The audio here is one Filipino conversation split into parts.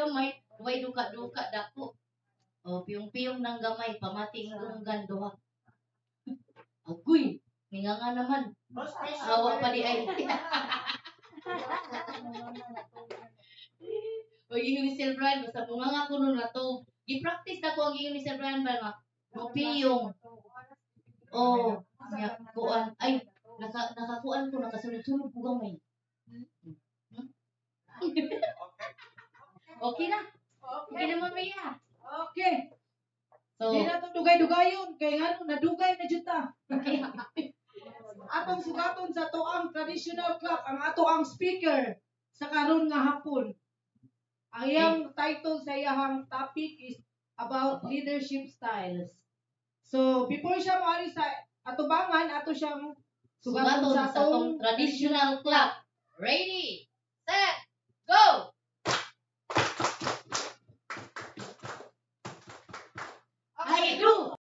gamay, way duka-duka dako. O piyong-piyong ng gamay, pamating dunggan doha. Agoy, ninga nga naman. Awa pa di ay. O yung ni Sir Brian, basta bunga nga ko nun na to. I-practice na ko ang yung ni Sir Brian ba nga. Piyong. Oh, kuan. Ay, nakakuan ko, nakasunod-sunod ko gamay. Okay na. Okay na mamaya. Okay. So, di na ito dugay-dugayon. Kaya nga nung nadugay na dyan ta. Atong sugaton sa toang traditional club, ang ato ang speaker sa karon nga hapon. Ang iyang title sa iyang topic is about leadership styles. So, before siya maari sa atubangan, ato siyang sugaton sa atong traditional club. Ready, set, go! I do!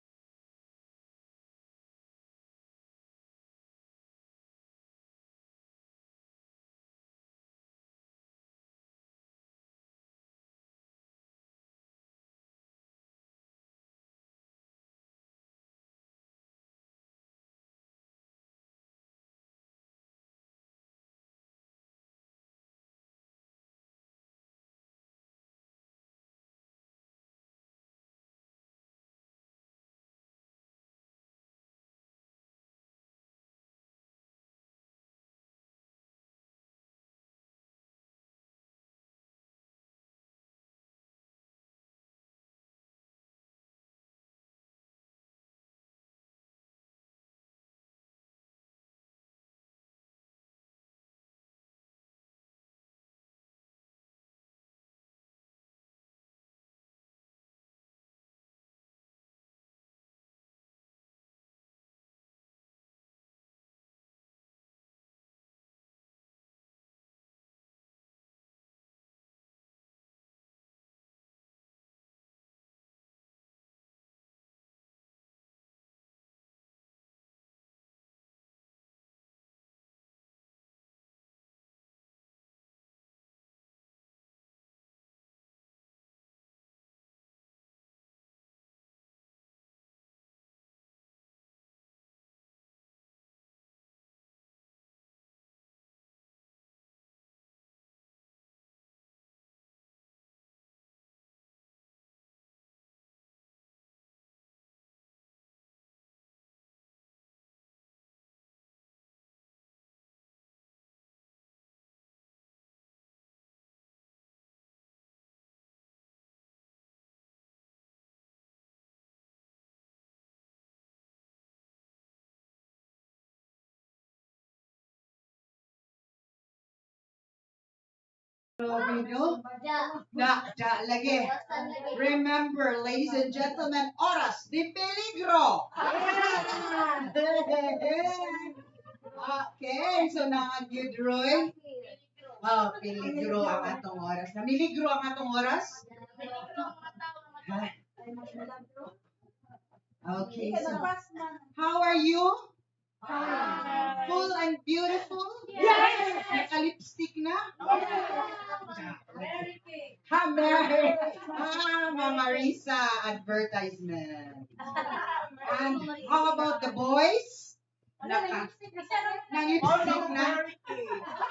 Video? Lagi. Remember, ladies and gentlemen, oras di peligro. Okay, so na-unmute Roy. Oh, peligro ang atong oras. Namiligro ang atong oras? Okay, so how are you? Full and beautiful? Yes! Naka-lipstick na? Mama Risa advertisement. And how about the boys? Naka-lipstick na?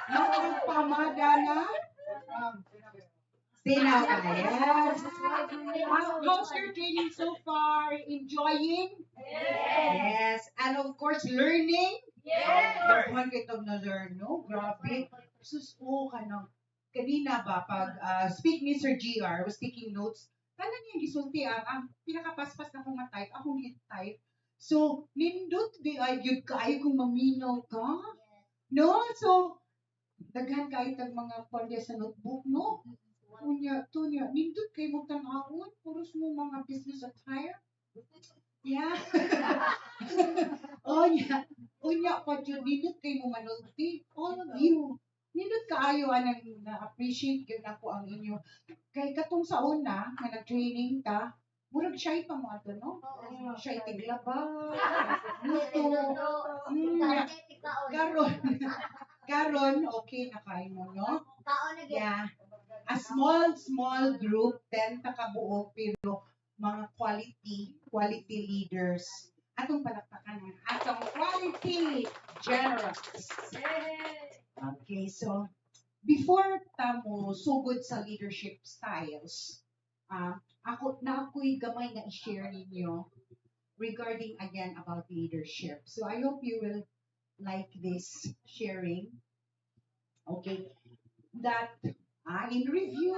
Naka-pamada na? Sinaw ka, yes. How's your training so far? Enjoying? Yes. And of course, learning? Yes. Dakuhan kitong na-learn, no? Grabe. Susko ka ng kanina ba, pag speak ni Sir GR, was taking notes, kala niya gisulti ang pinakapaspas na pumatype, akong hit-type. So, nindot di ay yun kaayo kung maminaw ka. No? So, daghan kahit ang mga pandya sa notebook, no? Tunya, nindot kayo mo tanawon, puros mo mga business attire. Yeah. Unya pa dyan, nindot kayo mo manulti. All of you. Nindot kaayo anang na-appreciate yun ako ang inyo. Kay katong sa una, na nag-training ka, murag shy pa mo ato, no? Shy tiglaba, luto, Garon, okay na kayo mo, no? Yeah. A small group, 10 takabuok, pero mga quality leaders. Atong palakpakan ng atong quality generals. Okay, so before tamo sugod sa leadership styles, ako'y gamay na i-share ninyo regarding again about leadership. So I hope you will like this sharing. Okay, that in review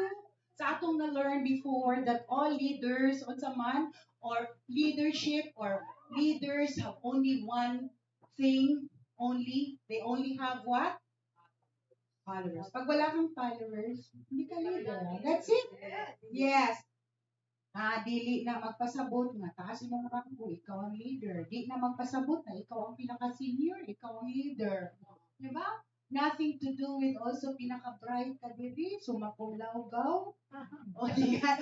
sa atong na-learn before that all leaders unsa man or leadership or leaders have only one thing only. They only have what? Followers. Pag wala kang followers, hindi ka leader. That's it. Yes. Dili na magpasabot nga taas imong ranggo, ikaw ang leader. Di na magpasabot na ikaw ang pinaka-senior, ikaw ang leader. Diba? Nothing to do with also pinaka-bright ka diri, sumakulawgaw. O di ka,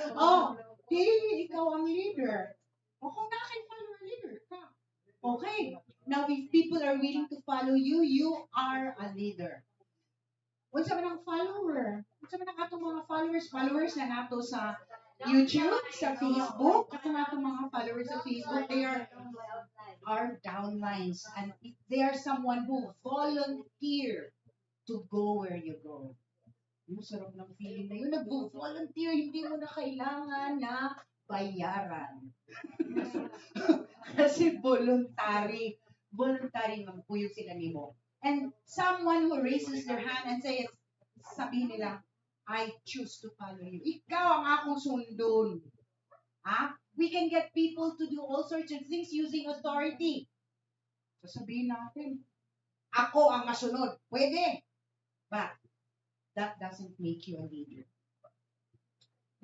dili ikaw ang leader. O kung follower leader ka. Okay. Now, if people are willing to follow you, you are a leader. Unsa man ang follower? Unsa man ang atong mga followers na nato sa YouTube, sa Facebook, katong atong mga followers sa Facebook, they are our downlines, and they are someone who volunteer to go where you go. Yung sarap ng feeling na yun, nag-volunteer, hindi mo na kailangan na bayaran. Kasi voluntary magpuyog sila nimo. And someone who raises their hand and says, sabihin nila, I choose to follow you. Ikaw ang akong sundon. We can get people to do all sorts of things using authority. So sabihin natin, ako ang masunod. Pwede. But that doesn't make you a leader.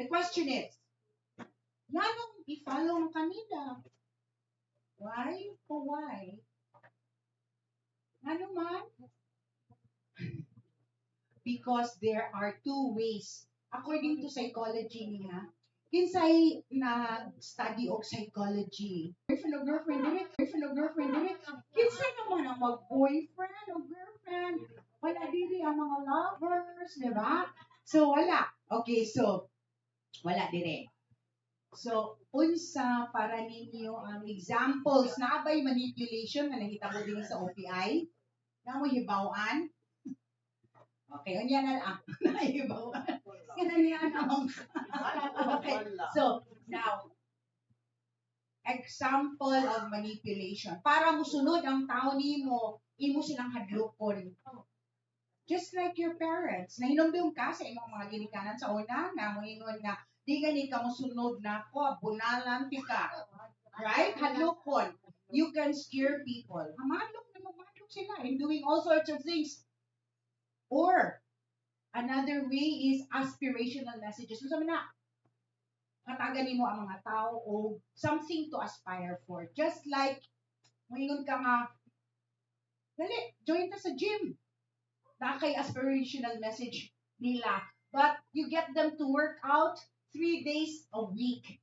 The question is, yanong i-follow ang kanila? Why? O why? Ano man? Because there are two ways. According to psychology niya, kinsay na study of psychology. Boyfriend o girlfriend, direct. Kinsay naman ang mag-boyfriend o girlfriend. Wala diri ang mga lovers, di ba? So, wala. Okay, so, wala diri. So, unsa para ninyo ang examples na abay manipulation na nahitabo din sa OPI? Na mo hibawan? Okay, unya na lang. Nahibawan. Ganyan ang okay. So, now, example of manipulation. Para musunod ang tao nimo, imo silang hadlokon. Just like your parents. Nahinomdom ka sa imong mga ginikanan sa una, na moingon na, di gani ka musunod na ako, bunalan ti ka. Right? Hadlokon. You can scare people. Hamadlok sila in doing all sorts of things. Or, another way is aspirational messages. So, sabi na, katagan mo ang mga tao o something to aspire for. Just like, mayroon ka nga, dali, join ka sa gym. Kay aspirational message nila. But you get them to work out 3 days a week.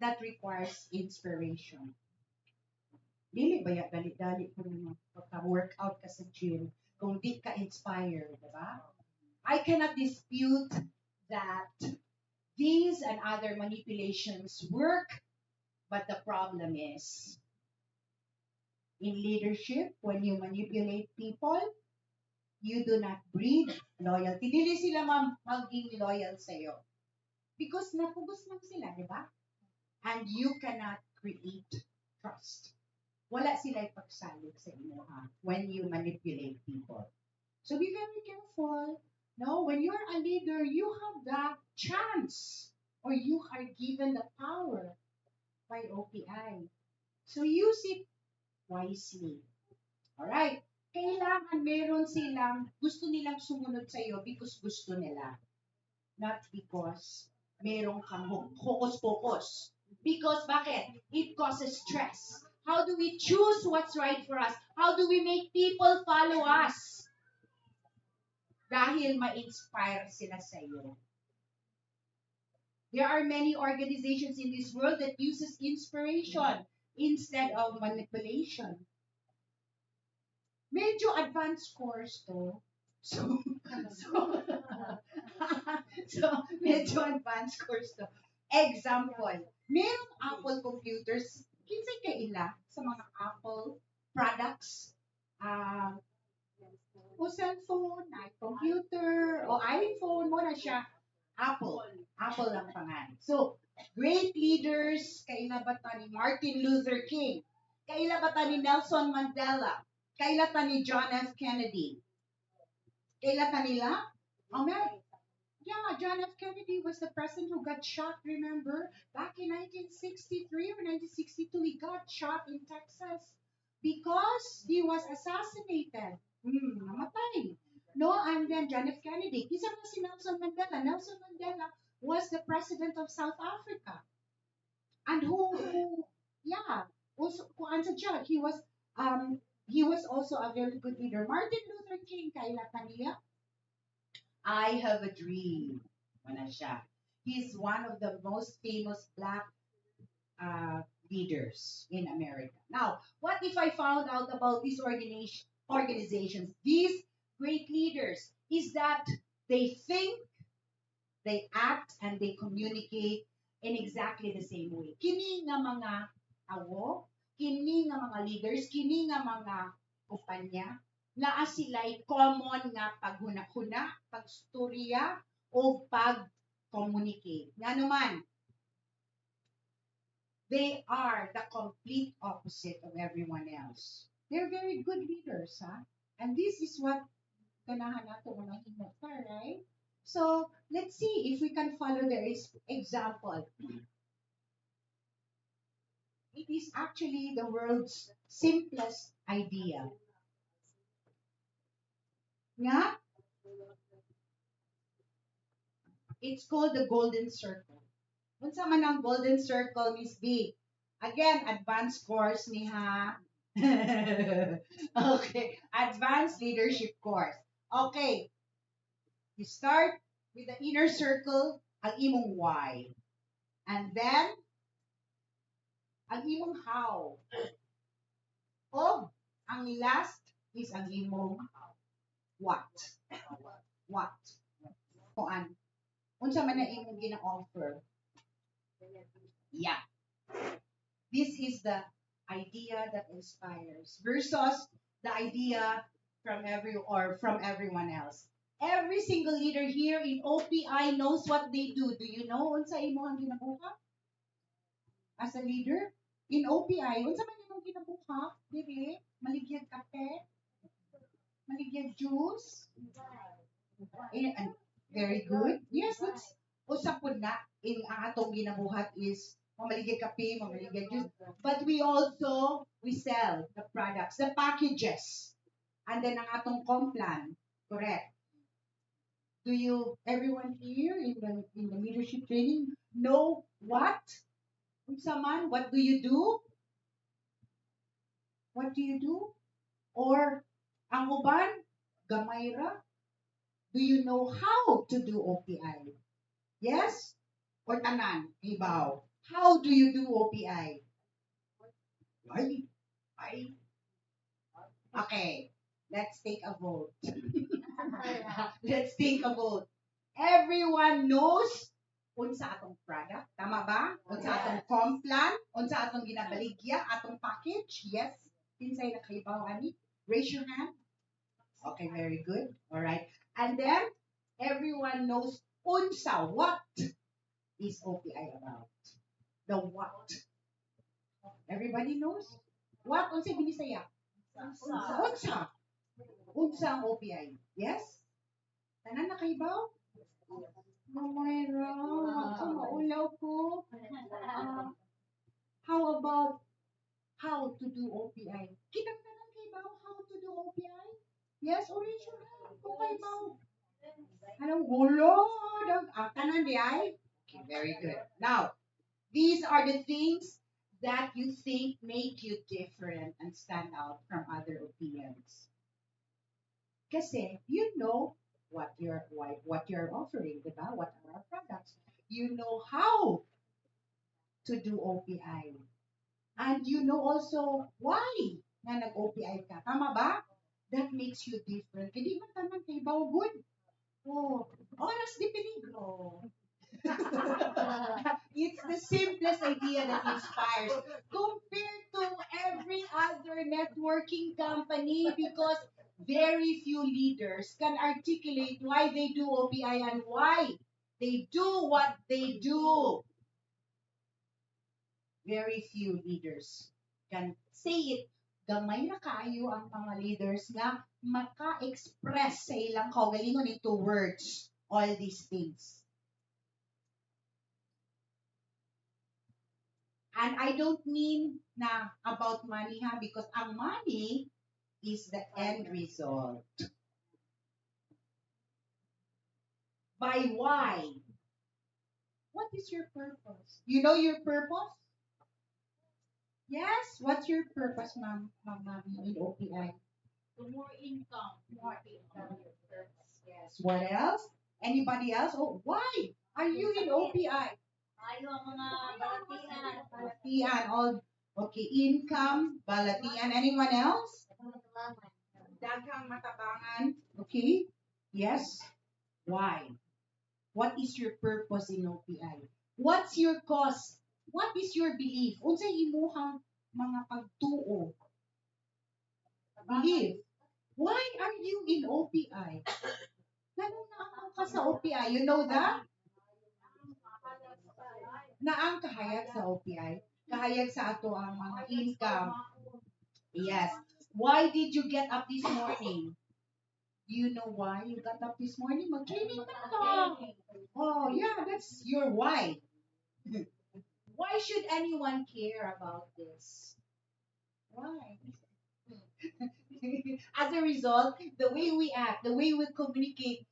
That requires inspiration. Dili ba ya dali-dali po naman pagka-workout ka sa gym kung di ka inspired, diba? I cannot dispute that these and other manipulations work, but the problem is in leadership, when you manipulate people, you do not breed loyalty. Dili sila maging loyal sa'yo. Because napugos lang sila, diba? And you cannot create trust. Wala sila ipagsalig sa inyo when you manipulate people. So be very careful. No, when you're a leader, you have that chance or you are given the power by OPI. So use it wisely. Alright? Kailangan meron silang gusto nilang sumunod sa iyo because gusto nila. Not because meron kang focus. Because bakit? It causes stress. How do we choose what's right for us? How do we make people follow us? Dahil ma-inspire sila sa iyo. There are many organizations in this world that uses inspiration instead of manipulation. Medyo advanced course to. So So, medyo advanced course to. Example, merong Apple computers, kinsay kaila sa mga Apple products, ah, o cellphone, na computer, o iPhone, mo na siya, Apple. Apple ang pangalan. So, great leaders, kaila ba ta ni Martin Luther King? Kaila ba ta ni Nelson Mandela? Kaila ta ni John F. Kennedy? Kaila ta nila? America. Yeah, John F. Kennedy was the president who got shot, remember? Back in 1963 or 1962, he got shot in Texas because he was assassinated. Namatay. No, and then John F. Kennedy. Isa pa si Nelson Mandela. Nelson Mandela was the president of South Africa. And yeah, also, kung ano siya, he was also a very good leader. Martin Luther King, kaila kaniya, I have a dream. Wala siya. He's one of the most famous black leaders in America. Now, what if I found out about these organizations, these great leaders, is that they think, they act, and they communicate in exactly the same way. Kini nga mga awo, kini nga mga leaders, kini nga mga kumpanya, naa sila'y common nga paghuna-huna, pagstorya, o pag-communicate. Nga naman, they are the complete opposite of everyone else. They're very good leaders, ha? And this is what ganahan nato mga hinata, right? So, let's see if we can follow their example. It is actually the world's simplest idea. Nga? It's called the golden circle. Unsa man ang golden circle, Miss B? Again, advanced course ni ha. Okay, advanced leadership course. Okay. You start with the inner circle, ang imong why. And then, ang imong how. O, ang last is ang imong what. What. Kuan. Unsa man na imong gina-offer. Yeah. This is the idea that inspires versus the idea from everyone else. Every single leader here in OPI knows what they do. Do you know unsa imong ginabuhat? As a leader in OPI, unsa man imong ginabuhat? Dili, maligyag kape, maligyag juice. Very good. Yes, that's usap po na in ang atong ginabuhat is mamaligay kape, mamaligay juice. But we sell the products, the packages. And then ang atong complan, correct. Do everyone here in the leadership training know what? Unsaman, what do you do? What do you do? Or ang uban, gamayra? Do you know how to do OPI? Yes? Or tanan, ibaw? How do you do OPI? Okay, let's take a vote. Let's think about. Everyone knows unsa atong product, tama ba? Unsa atong complan, unsa atong ginabaligya, atong package. Yes. Kinsay nakaibaw ani? Raise your hand. Okay, very good. All right. And then everyone knows unsa, what is OPI about? The what. Everybody knows? What? Unsa binisaya? Unsa. Unsa ang OPI? Yes? Tanan na kaibaw? Mayra, maulaw ko. How about how to do OPI? Kitang tanan kaibaw how to do OPI? Yes, raise your hand. Kung kaibaw. Anong gulo? Tanan di ay? Okay, very good. Now, these are the things that you think make you different and stand out from other opinions. Kasi you know what you're offering, diba? What are our products? You know how to do OPI. And you know also why na nag-OPI ka. Tama ba? That makes you different. Hindi man tanan kay good. Oh, Oras de peligro. It's the simplest idea that inspires compared to every other networking company because very few leaders can articulate why they do OPI and why they do what they do. Very few leaders can say it. Gamay na kayo ang mga leaders nga maka-express sa ilang kaugalingon into words all these things. And I don't mean na about money ha, because ang money is the end result. By why? What is your purpose? You know your purpose? Yes? What's your purpose, ma'am, in OPI? More income. More income. Yes. What else? Anybody else? Oh, why are you in OPI? Ayo ang mga balatian. Balatian, all okay. Income, balatian. Anyone else? Daghang matabangan. Okay. Yes. Why? What is your purpose in OPI? What's your cause? What is your belief? Unsay imuhang mga pagtuo? Belief. Why are you in OPI? Ganun na ka sa OPI. You know that? Na ang kahayag sa OPI. Kahayag sa ato ang mga income. Yes. Why did you get up this morning? Do you know why you got up this morning? Mag-training ka. Oh, yeah, that's your why. Why should anyone care about this? Why? As a result, the way we act, the way we communicate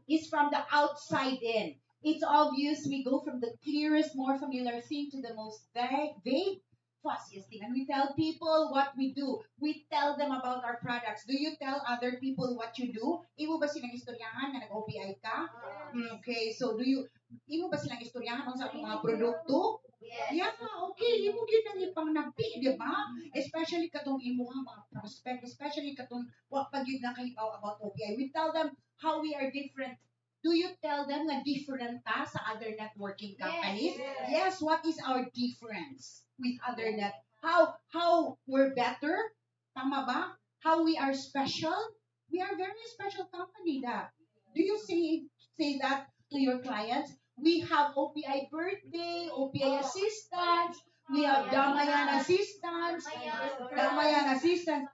is from the outside in. It's obvious we go from the clearest, more familiar thing to the most vague, fussiest thing. And we tell people what we do. We tell them about our products. Do you tell other people what you do? Imo ba silang istoryahan na nag-OPI ka? Okay, so imo ba silang istoryahan kung sa mga produkto? Yeah, okay. Imo gyud ang ipang nabi, di ba? Especially katong imo mga prospect, especially katong wa pag yun nakahibaw about OPI. We tell them how we are different. Do you tell them na different ta sa other networking companies? Yes. What is our difference with other how we're better? Tama ba? How we are special? We are very special company da. Do you say that to your clients? We have OPI birthday, OPI assistance, we have Damayan assistance, Damayan assistance.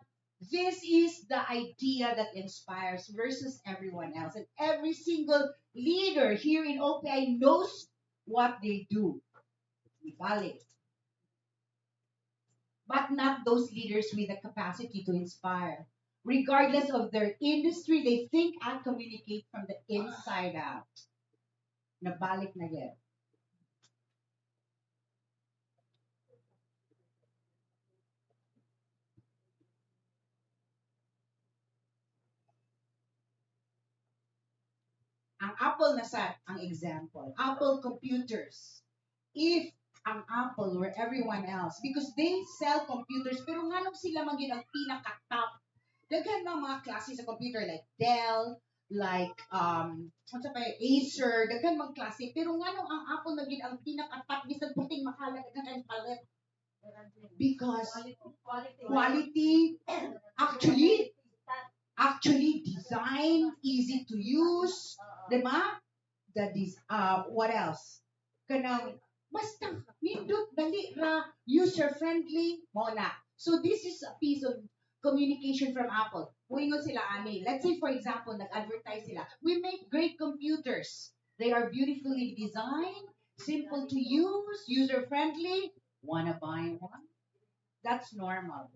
This is the idea that inspires versus everyone else. And every single leader here in OPI knows what they do. Valid. But not those leaders with the capacity to inspire. Regardless of their industry, they think and communicate from the inside out. Nabalik na yan. Ang Apple na ang example. Apple computers. If ang Apple were everyone else, because they sell computers, pero nganong sila maging ang pinaka-top. Daghan mga klase sa computer like Dell, like Acer, daghan mga klase. Pero nganong ang Apple maging ang pinaka-top, bisan puting makalag, daghan palit. Because quality, actually design, easy to use, diba? What else? Kanang, basta, nindot, dali ra, user-friendly, mo na. So this is a piece of communication from Apple. Muingon sila ani. Let's say, for example, nag-advertise sila. We make great computers. They are beautifully designed, simple to use, user-friendly. Wanna buy one? That's normal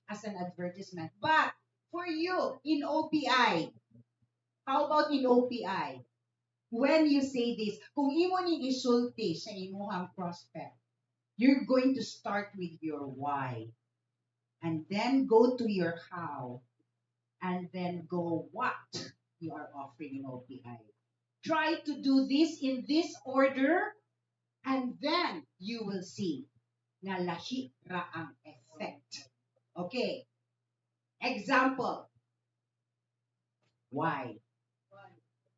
as an advertisement. But for you, in OPI, how about in OPI? When you say this, kung imo ni isulti sa imuhang prospect, you're going to start with your why. And then go to your how. And then go what you are offering in OPI. Try to do this in this order, and then you will see na lahi ra ang effect. Okay. Example. Why?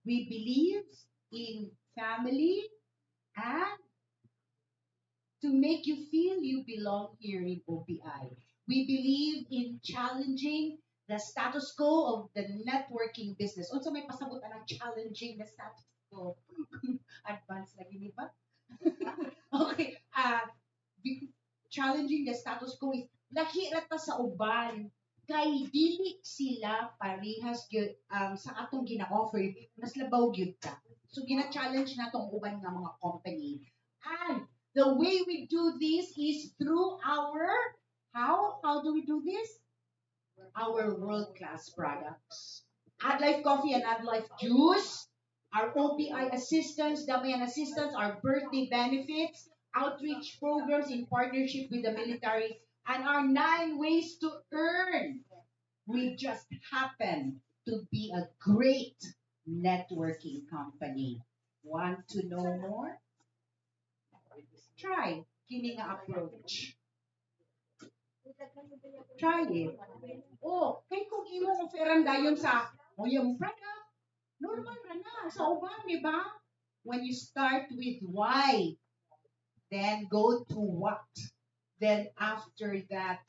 We believe in family and to make you feel you belong here in OPI. We believe in challenging the status quo of the networking business. Also may pasabot ang challenging the status quo. Advance lagi ni ba? Okay. Challenging the status quo is lahi rata sa uban kay dili sila parehas gyud sa atong gina-offer mas labaw gyud ka. So gina-challenge natong uban nga mga company. And the way we do this is through our how do we do this? Our world-class products. Add Life Coffee and Add Life Juice, our OPI assistance, Damayan assistance, our birthday benefits, outreach programs in partnership with the military, and our 9 ways to earn. We just happen to be a great networking company. Want to know more? Try kini nga approach. Try it. Oh, kay kung imo offeran dayon sa yung product, normal ra na sa uban, di ba? When you start with why, then go to what. Then after that,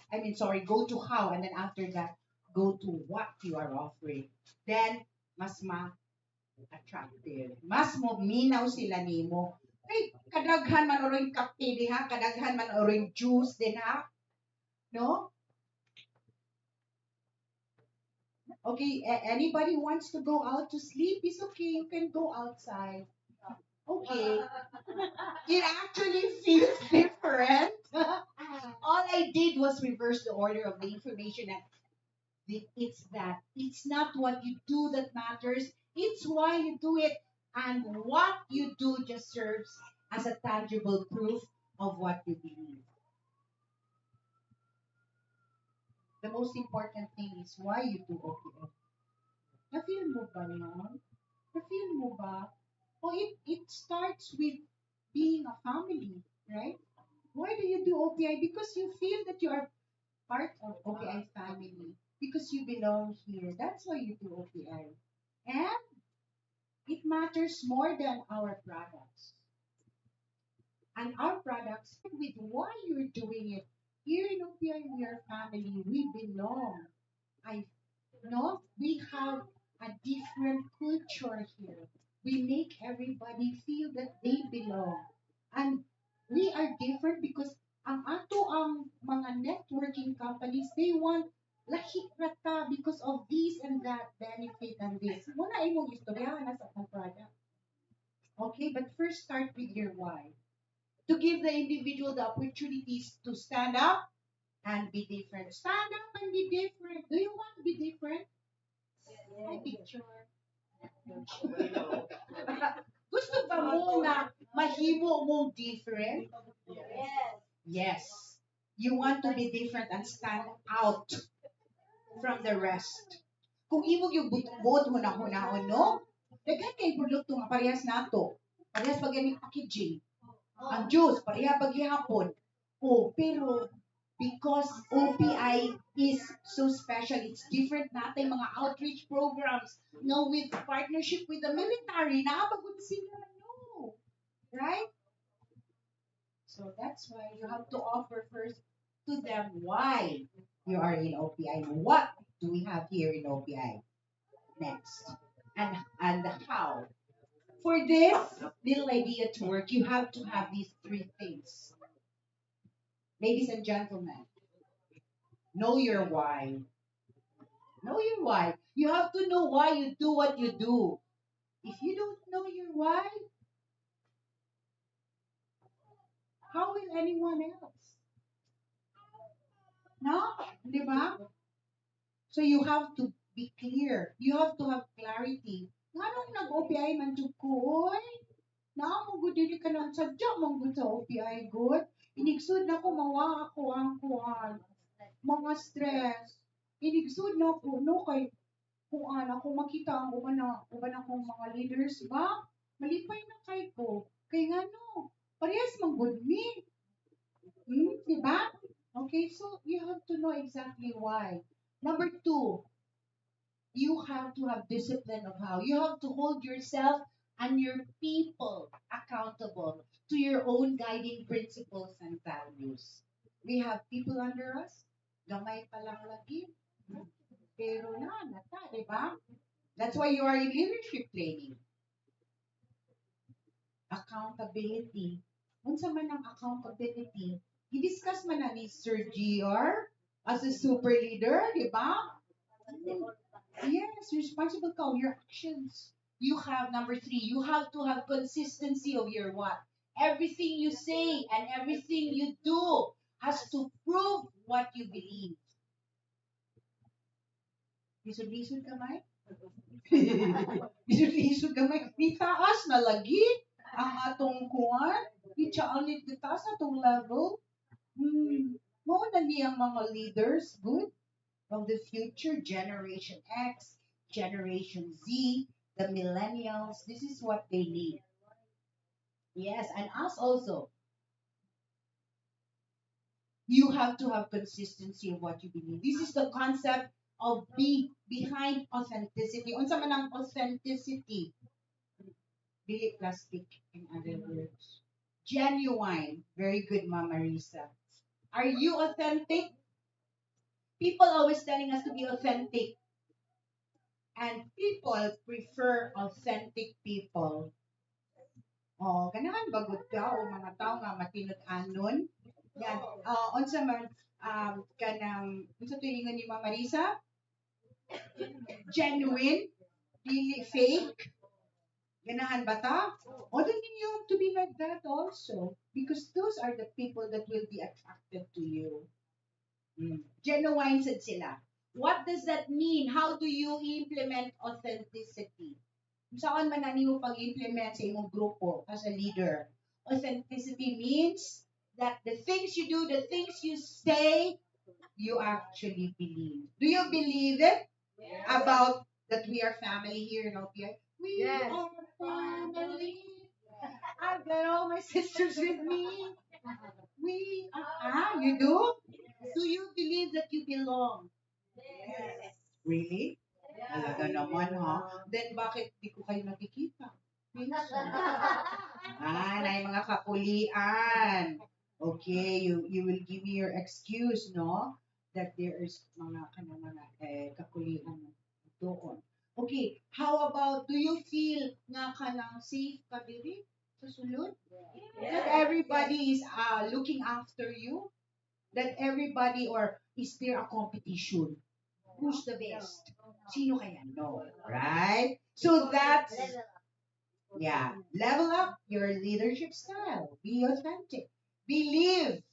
go to how, and then after that, go to what you are offering. Then, mas ma-attractive. Mas mo minaw sila nimo. Ay, kadaghan man oring kape diha, kadaghan man oring juice din ha. No? Okay, anybody wants to go out to sleep? It's okay, you can go outside. Okay. It actually feels different. All I did was reverse the order of the information. And it's not what you do that matters. It's why you do it. And what you do just serves as a tangible proof of what you believe. The most important thing is why you do OPM. Na-feel mo ba yun? Na-feel mo ba? Oh, it starts with being a family, right? Why do you do OPI? Because you feel that you are part of OPI family. Because you belong here. That's why you do OPI. And it matters more than our products. And our products, with why you're doing it. Here in OPI, we are family. We belong. We have a different culture here. We make everybody feel that they belong. And we are different because ang mga networking companies, they want lahi rata because of this and that benefit and this. Muna imong istoryahan na sa atong product. Okay, but first start with your why. To give the individual the opportunities to stand up and be different. Stand up and be different. Do you want to be different? I picture. Gusto ba mo na mahimo mong different? Yes. You want to be different and stand out from the rest. Kung imo yung butbot hunahunahon, no? Daghan kay produkto nga parehas nato. Parehas pag yung packaging. Ang juice, pareha paghihapon. Oh, pero because OPI is so special, it's different natin mga outreach programs. No, with partnership with the military, nakapagod sila, no. Right? So that's why you have to offer first to them why you are in OPI. What do we have here in OPI? Next. And how. For this little idea to work, you have to have these 3 things. Ladies and gentlemen, know your why. Know your why. You have to know why you do what you do. If you don't know your why, how will anyone else? No? Di ba? So you have to be clear. You have to have clarity. Nga nung nag-OPI man jud ko, oy. Naamong gud dili ka nang sadya mong gud sa OPI good. Inigsud na ko mawa ako ang kuan. Mga stress. Inigsud na ko no kay kuan ako makita ang uban akong mga leaders ba? Malipay na kay ko. Kay ngano? Parehas man good me. Di ba? Okay, so you have to know exactly why. Number 2, You have to have discipline of how you have to hold yourself and your people accountable to your own guiding principles and values. We have people under us, gamay pa lang lagi, pero nata, di ba? That's why you are in leadership training. Accountability. Unsa man ang accountability? I-discuss man na ni Sir GR as a super leader, di ba? Yes, responsible ka of your actions. You have number three, you have to have consistency of your what? Everything you say and everything you do has to prove what you believe. Lisod-lisod kamay? Lisod-lisod kamay. Itaas na lagi ang atong kuwan. Itsaalit itaas na atong level. Mo na niyang mga leaders, good, of the future, Generation X, Generation Z, the millennials. This is what they need. Yes, and us also. You have to have consistency of what you believe. This is the concept of behind authenticity. Unsa man ang authenticity? Dili plastic, in other words. Genuine. Very good, Mama Risa. Are you authentic? People always telling us to be authentic. And people prefer authentic people. Oh, ganahan bagod ka o mga tao nga matinut-anon. Yan. Unsa man kanang unsa tuingon ni Mama Risa? Genuine, dili fake. Ganahan ba ta? O then you have to be like that also because those are the people that will be attracted to you. Genuine sad sila. What does that mean? How do you implement authenticity? Saan man na nimo pag-implement sa imong grupo as a leader? Authenticity means that the things you do, the things you say, you actually believe. Do you believe it? Yes. About that we are family here in OPI? We are family. I've got all my sisters with me. We are. You do? Do you believe that you belong? Yes. Really? Talaga naman, ha? Then, bakit di ko kayo nakikita? Minsan. Na yung mga kapulian. Okay, you will give me your excuse, no? That there is mga kapulian doon. Okay, how about, do you feel nga kanang safe ka diri sa sulod? Yes. That everybody is looking after you? That everybody, or is there a competition? Who's the best? Sino kaya? No. Right? So that's, yeah, level up your leadership style. Be authentic. Believe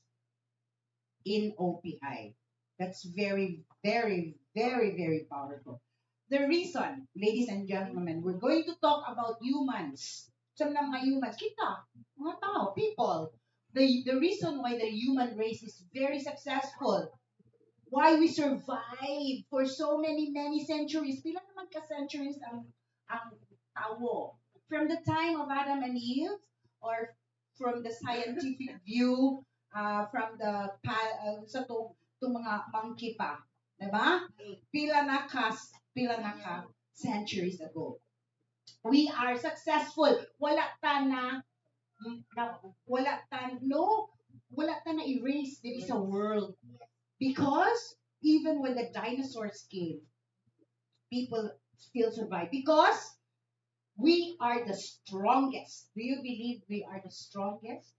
in OPI. That's very, very, very, very powerful. The reason, ladies and gentlemen, we're going to talk about humans. Some ng mga humans, kita, mga tao, people. The reason why the human race is very successful, why we survive for so many centuries. Pila naman ka-centuries ang tao. From the time of Adam and Eve, or from the scientific view, from the sa to mga monkey pa. Diba? Pila na ka centuries ago. We are successful. Wala ta na erase dito sa world. Because even when the dinosaurs came, people still survive. Because we are the strongest. Do you believe we are the strongest?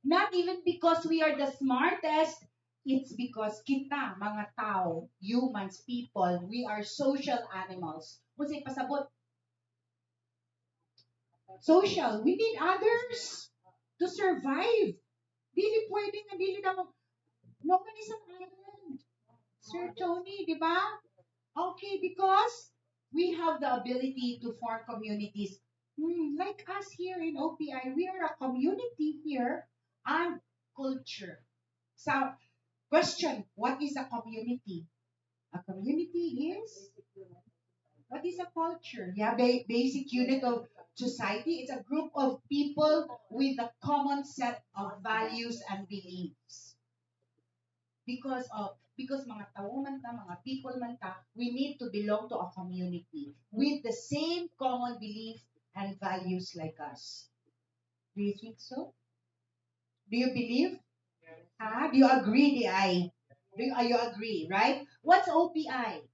Not even because we are the smartest. It's because kita, mga tao, humans, people, we are social animals. Kasi pasabot. Social. We need others to survive. Dili pwede nga, dili na no one is an island. Sir Tony, di ba? Okay, because we have the ability to form communities. Like us here in OPI, we are a community here and culture. So, question, what is a community? A community is? What is a culture? Yeah, basic unit of society. It's a group of people with a common set of values and beliefs. Because of Because mga tao man ta, mga people man ta, we need to belong to a community with the same common belief and values like us. Do you think so? Do you believe? Do you agree, DI? You agree, right? What's OPI?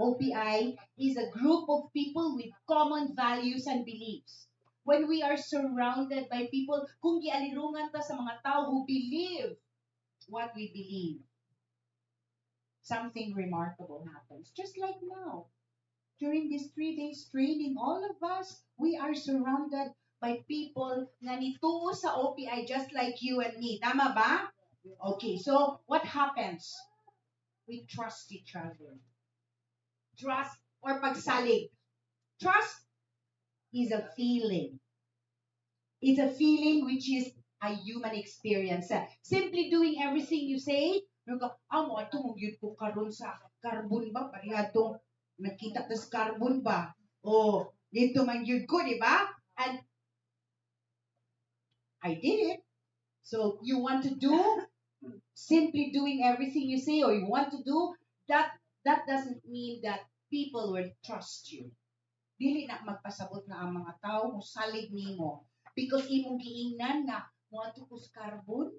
OPI is a group of people with common values and beliefs. When we are surrounded by people, kung gialirungan ta sa mga tao who believe what we believe, something remarkable happens. Just like now, during this 3 days training, all of us, we are surrounded by people na nituo sa OPI just like you and me. Tama ba? Okay, so what happens? We trust each other. Trust or pagsalig. Trust is a feeling. It's a feeling which is a human experience. Simply doing everything you say, mo ato mo gyud ko karon sa carbon ba parihadtong nakita tas carbon ba? Oh, dito man gyud ko, di ba? And I did it. So you want to do simply doing everything you say or you want to do that doesn't mean that people will trust you. Dili na magpasabot na ang mga tao mo salig nimo because imong giingnan nga mo ato ko sa carbon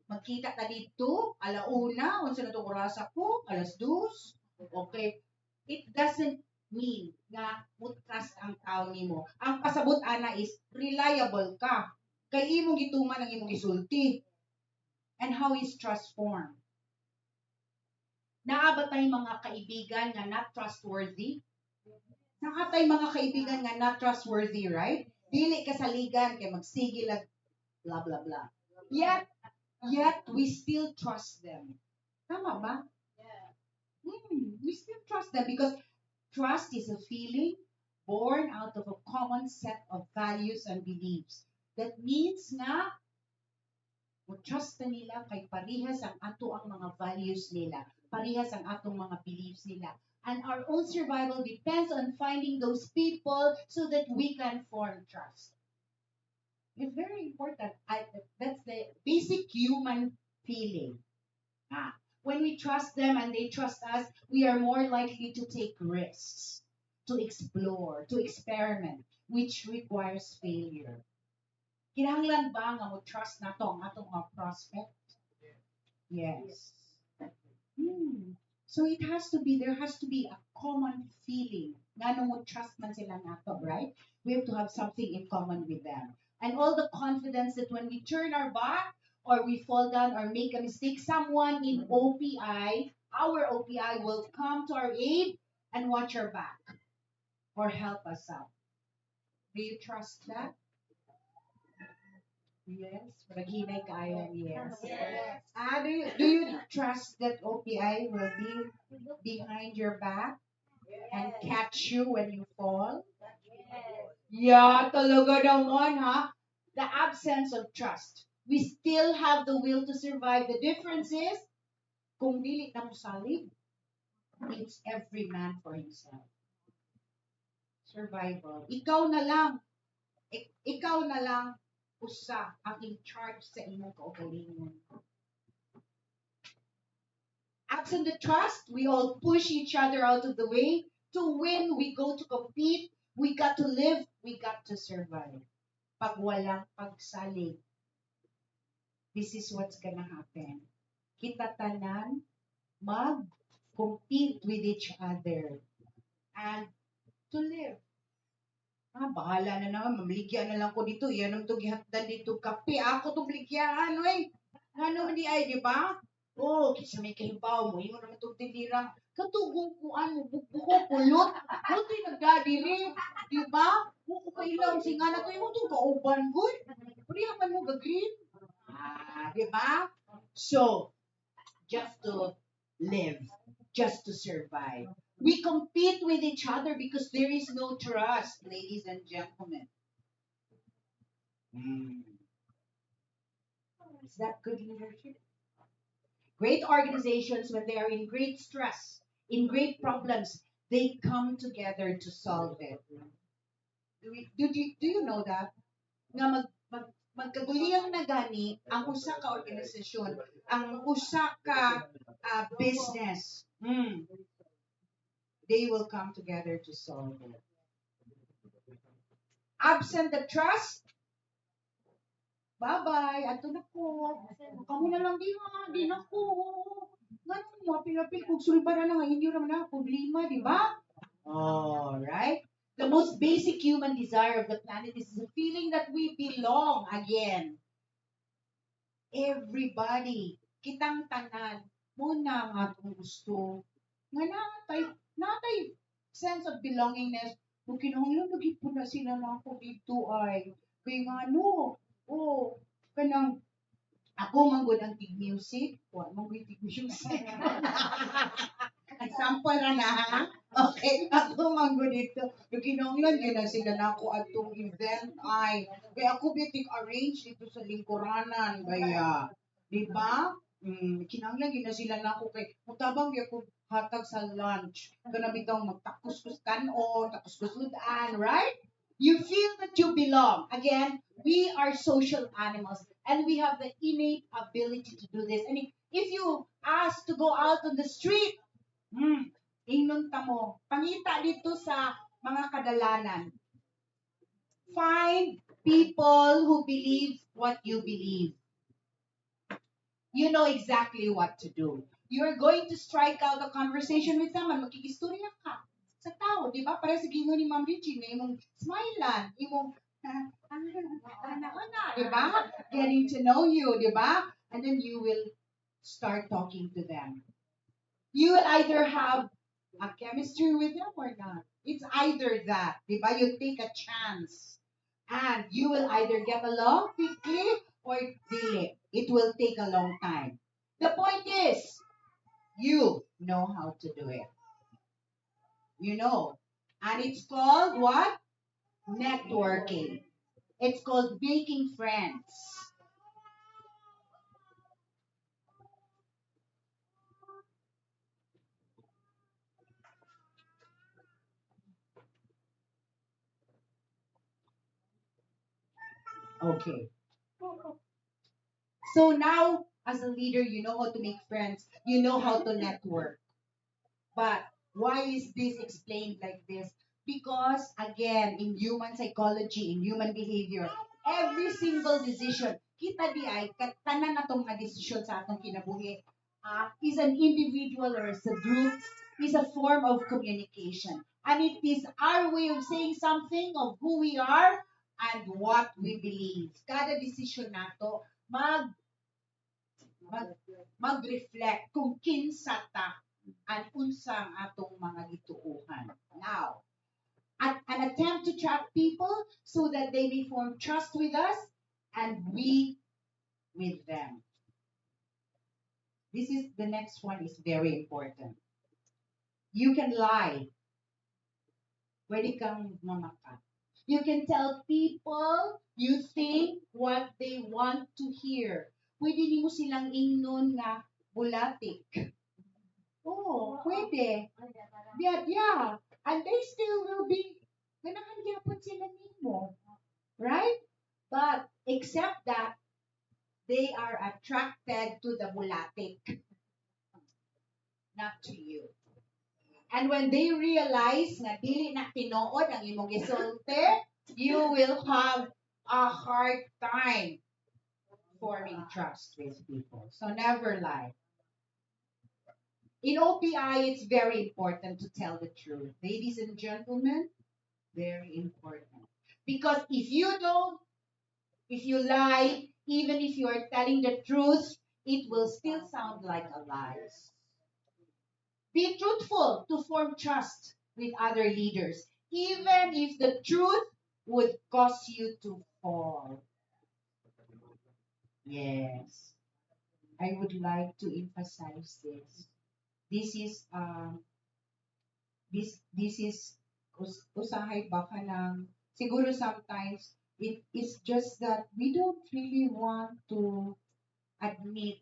magkita ta dito alauna unsa na to oras ako alas 2 okay it doesn't mean nga mo trust ang tao nimo ang pasabot ana is reliable ka kay imong gituman ang imong gisulti and how is trust formed naabatay mga kaibigan nga not trustworthy nakatay mga kaibigan nga not trustworthy right dili kasaligan kay magsigil ag blah blah blah yet we still trust them tama ba we still trust them because trust is a feeling born out of a common set of values and beliefs that means na trust nila kay parehas ang ato ang mga values nila parehas ang atong mga beliefs nila and our own survival depends on finding those people so that we can form trust. It's very important. That's the basic human feeling. When we trust them and they trust us, we are more likely to take risks, to explore, to experiment, which requires failure. Kinahanglan ba nga mo trust na to ang atong mga prospect? Yes. So there has to be a common feeling. Nga mo trust man sila nato, right? We have to have something in common with them. And all the confidence that when we turn our back or we fall down or make a mistake, someone in OPI, our OPI will come to our aid and watch our back or help us out. Do you trust that? Yes. Maghinay kayo, yes. Do you trust that OPI will be behind your back and catch you when you fall? Yeah, talaga naman, ha? The absence of trust. We still have the will to survive. The difference is, kung dili na mo salig, it's every man for himself. Survival. Ikaw na lang, usa ang in charge sa imong kaugalingon. Absent the trust, we all push each other out of the way. To win, we go to compete. We got to live. We got to survive. Pag walang pagsalig, this is what's gonna happen. Kita tanan mag-compete with each other and to live. Bahala na naman, mamligyan na lang ko dito. Iyan ang gihakdan dito. Kape, ako itong bligyan. Ano di ay, di ba? Kisa may kahibaw mo. Yung naman itong tindirang. Katugukuan mo, buko, pulot. Ito yung nagdadiri. Di ba? Buko ka ilang singa na ito. Yung itong kauban ko. Parihaman mo gagrin. Di ba? So, just to live. Just to survive. We compete with each other because there is no trust, ladies and gentlemen. Is that good leadership? Great organizations, when they are in great stress, in great problems, they come together to solve it. Do you know that? Nga magkaguliyang na gani ang usa ka organisasyon, ang usa ka business. They will come together to solve it. Absent the trust, bye-bye. Ato na ko. Kamu na lang di na ko. Ganun mo, pinapil kong sulba na nga, hindi naman na problema, di ba? Alright. The most basic human desire of the planet is the feeling that we belong again. Everybody, kitang tanan, muna nga itong gusto. Nga natay sense of belongingness. Kung kinahanglan, nag-ipon na sila na ako dito ay. Kaya nga kanang, ako manggod ang tig music. Manggod tig music. Example na ha. Okay, ako manggod dito. Kung kinahanglan, kaya na sila na ako at itong event ay. Kaya ako bitik arrange dito sa lingkuranan. Kaya, di ba? Kinahanglan, kaya na sila na ako kay mutabang kaya ako hatag sa lunch. Kana bitong magtakus-kus kanon, takus-kusudan, right? You feel that you belong. Again, we are social animals and we have the innate ability to do this. And if you ask to go out on the street, ingnon ta mo, pangita dito sa mga kadalanan. Find people who believe what you believe. You know exactly what to do. You're going to strike out a conversation with someone, makikistorya ka sa tao, di ba? Para sa gingo ni Ma'am Richie, na imong smilean, imong, di ba? Getting to know you, di ba? And then you will start talking to them. You will either have a chemistry with them or not. It's either that, di ba? You take a chance. And you will either get along quickly or delay. It will take a long time. The point is, you know how to do it. You know. And it's called what? Networking. It's called making friends. Okay. So now, as a leader, you know how to make friends. You know how to network. But why is this explained like this? Because again, in human psychology, in human behavior, every single decision, kita di ay, tanan na tong mga decision sa atong kinabuhi, is an individual or is a group, is a form of communication. And it is our way of saying something of who we are and what we believe. Kada decision nato, mag-reflect kung kinsa ta at unsang atong mga gituuhan. Now, an attempt to track people so that they may form trust with us and we with them. The next one is very important. You can lie. Pwede kang mamaka. You can tell people you think what they want to hear. Pwede nimo silang ingnon nga bulatik. Pwede. Yeah. And they still will be, ganahan gyapon sila nimo. Right? But, except that, they are attracted to the bulatik. Not to you. And when they realize na dili na tinuod ang imong gisulti, you will have a hard time forming trust with people. So never lie. In OPI, it's very important to tell the truth. Ladies and gentlemen, very important. Because if you lie, even if you are telling the truth, it will still sound like a lie. Be truthful to form trust with other leaders, even if the truth would cause you to fall. Yes, I would like to emphasize this. This is usahay baka ng siguro sometimes it is just that we don't really want to admit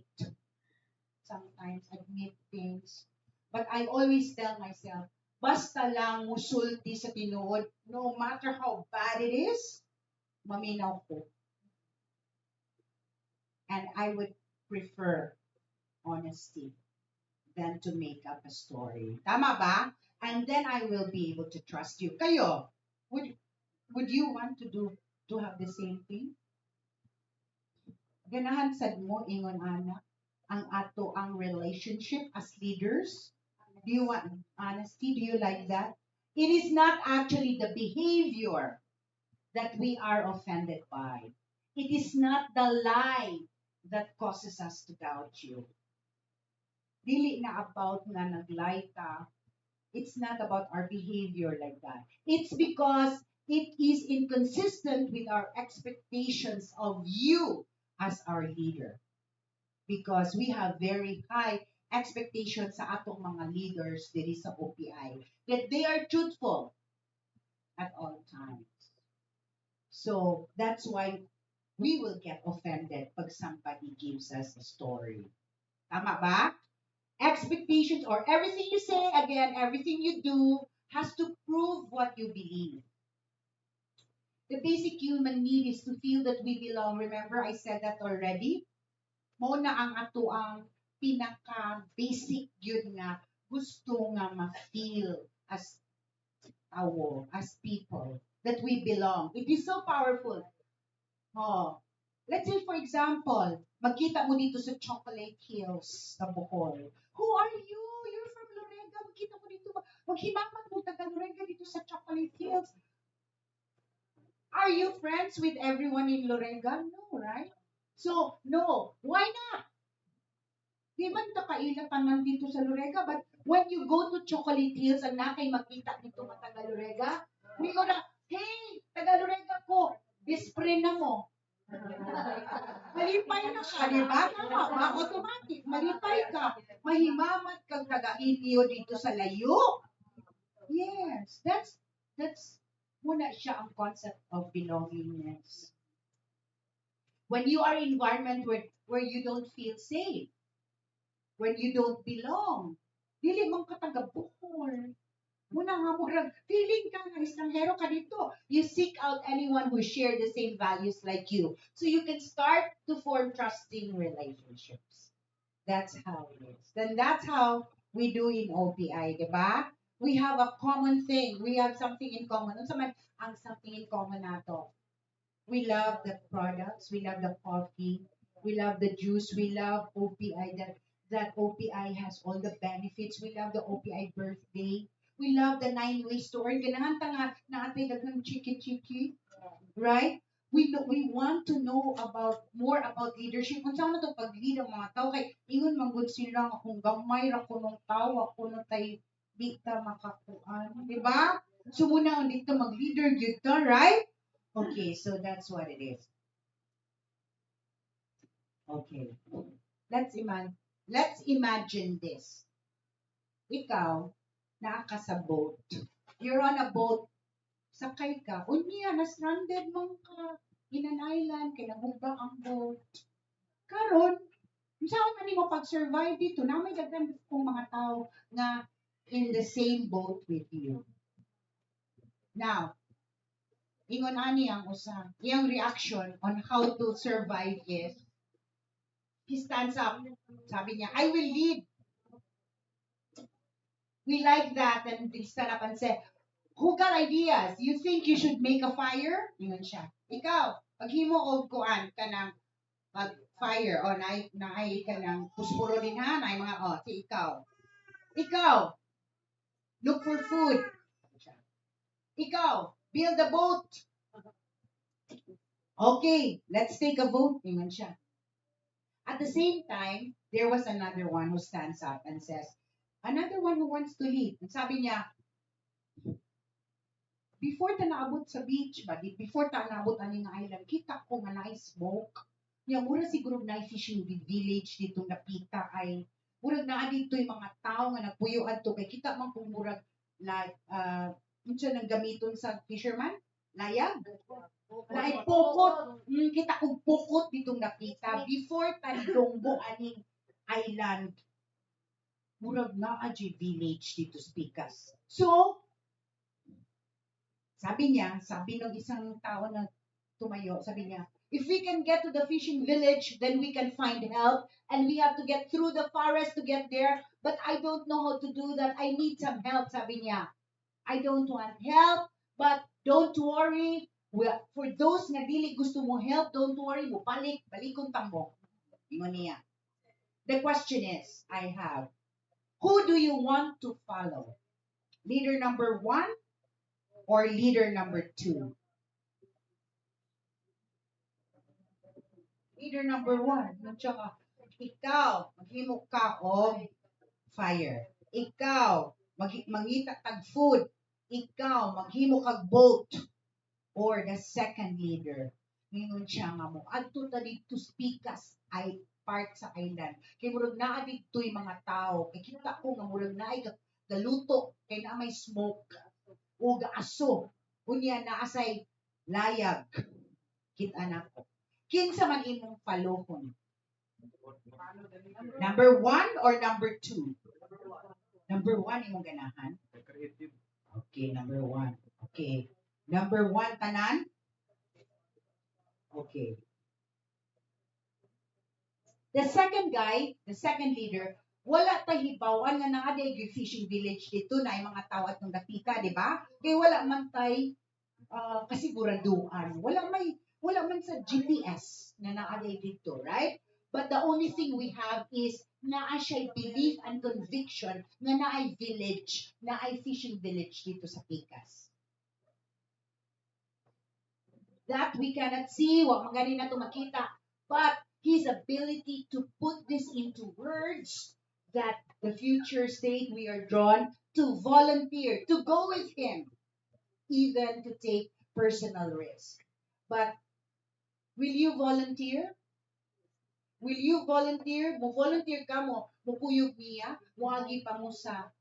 things. But I always tell myself, basta lang musulti sa tinuod, no matter how bad it is, maminaw ko. And I would prefer honesty. than to make up a story. Tama ba? And then I will be able to trust you. Kayo, would you want to have the same thing? Ganahan sad mo ingon ana ang ato ang relationship as leaders. Do you want honesty? Do you like that? It is not actually the behavior that we are offended by. It is not the lie that causes us to doubt you. Dili na about nga nag-lie ka. It's not about our behavior like that. It's because it is inconsistent with our expectations of you as our leader. Because we have very high expectations sa atong mga leaders diri sa OPI that they are truthful at all times. So that's why we will get offended pag somebody gives us a story. Tama ba? Expectations or everything you say, again, everything you do has to prove what you believe. The basic human need is to feel that we belong. Remember, I said that already. Mo na ang ato ang pinaka-basic yun nga gusto nga ma-feel as tao, as people, that we belong. It is so powerful. Oh. Let's say, for example, magkita mo dito sa Chocolate Hills sa Bohol. Who are you? You're from Lorega. Magkita mo dito. Maghimaman mo taga Lorega dito sa Chocolate Hills. Are you friends with everyone in Lorega? No, right? So, no. Why not? Di man ta kailatan dito sa Lorega, but when you go to Chocolate Hills and na kay makita dito mga taga Lorega, hindi ko na, hey, taga Lorega ko, bispre na mo. Malipay na ka, di ba? Tama ba? Automatic. Malipay ka. Mahimamat kang taga-inyo dito sa layo. Yes. That's muna siya ang concept of belongingness. When you are in environment where you don't feel safe, when you don't belong, dili mong katagabukol. Muna nga murag, feeling ka nga estranghero ka dito. You seek out anyone who share the same values like you. So you can start to form trusting relationships. That's how it is. Then that's how we do in OPI, di ba? We have a common thing. We have something in common. Ano man ang something in common nato? We love the products. We love the coffee. We love the juice. We love OPI. That OPI has all the benefits. We love the OPI birthday. We love the 9 ways to earn. Ganahan ta nga naatay daghang chiki-chiki. Right? We want to know more about leadership. Kung saan na ito pag-lead ang mga tao, kay ingon manggod sila nga kung gamay ra ko nung tao, ako na tay dita makakuan. Diba? So muna ang dito mag-leader yun to, right? Okay, so that's what it is. Okay. Let's imagine this. Ikaw, naaka sa boat. You're on a boat. Sakay ka. Unya, na-stranded man ka. In an island, kinabugba ang boat. Karon, saan man mo pag-survive dito? Na may daghan kong mga tao na in the same boat with you. Now, ingon ani ang usa. Iyang reaction on how to survive is, he stands up. Sabi niya, I will lead. We like that, and they stand up and say, who got ideas? You think you should make a fire? Ingon siya. Ikaw, paghimo og kuan ka ng fire o naay ka ng puspuro din ha, naay mga si ikaw. Ikaw, look for food. Ikaw, build a boat. Okay, let's take a vote. Ingon siya. At the same time, there was another one who stands up and says, another one who wants to lead. And sabi niya, before ta naabot sa beach, before ta naabot ani nga island, kita ko nga nice smoke. Nya mura siguro na fishing village dito napita ay murag naa dito yung mga tao nga nagpuyo adto kay kita man kung murag like unsa nang gamiton sa fisherman? Layag. Laay pokot. Kita kong pokot ditong nakita before ta donggo aning island. Murag naa village dito sa Pikas. So, sabi ng isang tao na tumayo, sabi niya, If we can get to the fishing village, then we can find help. And we have to get through the forest to get there. But I don't know how to do that. I need some help, sabi niya. I don't want help, but don't worry. For those na dili gusto mo help, don't worry. Balikon tamo. Ingon niya. The question is, I have, who do you want to follow? Leader number 1 or leader number 2? Leader number 1. Tsaka, ikaw, maghimok ka og fire. Ikaw, mangita tag food. Ikaw, maghimo kag boat. Or the second leader. Ngayon siya nga mo, adto ta dito speakers ay part sa island. Kay murag naa dito'y mga tao. Kay kita ko nga murag naay galuto. Kay na may smoke. O gaaso. Unya naasay layag. Kita na ko. Kinsa man imong palohon? Number 1 or number 2? Number 1 imong ganahan? Okay, number 1. Okay. Number 1 tanan? Okay. The second guy, the second leader, wala tahibawan nga naa day fishing village dito na ay mga tao at nung dapita, di ba? Kay wala man tay kasiguraduhan. Wala man sa GPS na naa day dito, right? But the only thing we have is naa siya belief and conviction na naay village, naay fishing village dito sa Picas. That we cannot see, wa magani na to makita, but his ability to put this into words that the future state we are drawn to volunteer, to go with him, even to take personal risk. But will you volunteer? Will you volunteer? Mo volunteer ka mo, mukuyog niya, muagi pa mo sa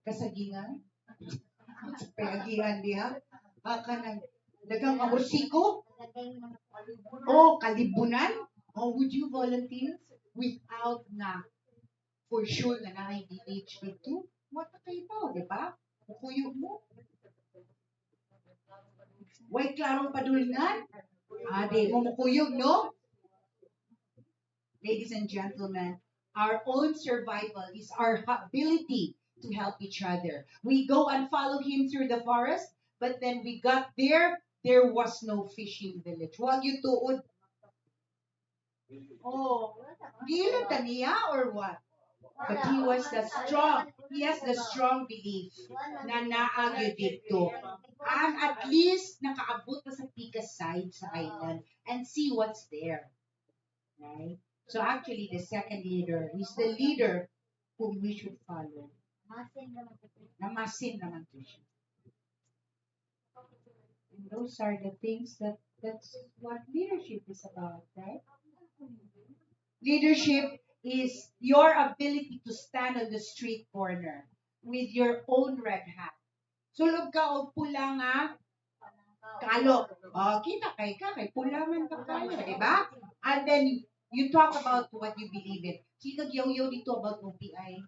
kasagingan, payagihan niya, kanang dagang amursiko, o kalibunan, or would you volunteer without na for sure na na-engage dito? What kayo pa, di ba? Mukuyog mo. Way klarong padulingan? Di mo mukuyog, no? Ladies and gentlemen, our own survival is our ability to help each other. We go and follow him through the forest, but then we got there was no fishing village. Wag you tuod. Oh, gilan ka niya or what? But he was he has the strong belief na naagyo dito. And at least nakaabot na sa Picas side sa island and see what's there. Right? So actually, the second leader is the leader whom we should follow. Namasin naman to siya. And those are the things that's what leadership is about, right? Leadership is your ability to stand on the street corner with your own red hat. Sulog ka o pula nga kalo. Kita kay pula man ka kalo, di ba? And then you talk about what you believe in. Sikag yaw-yaw dito about OPI.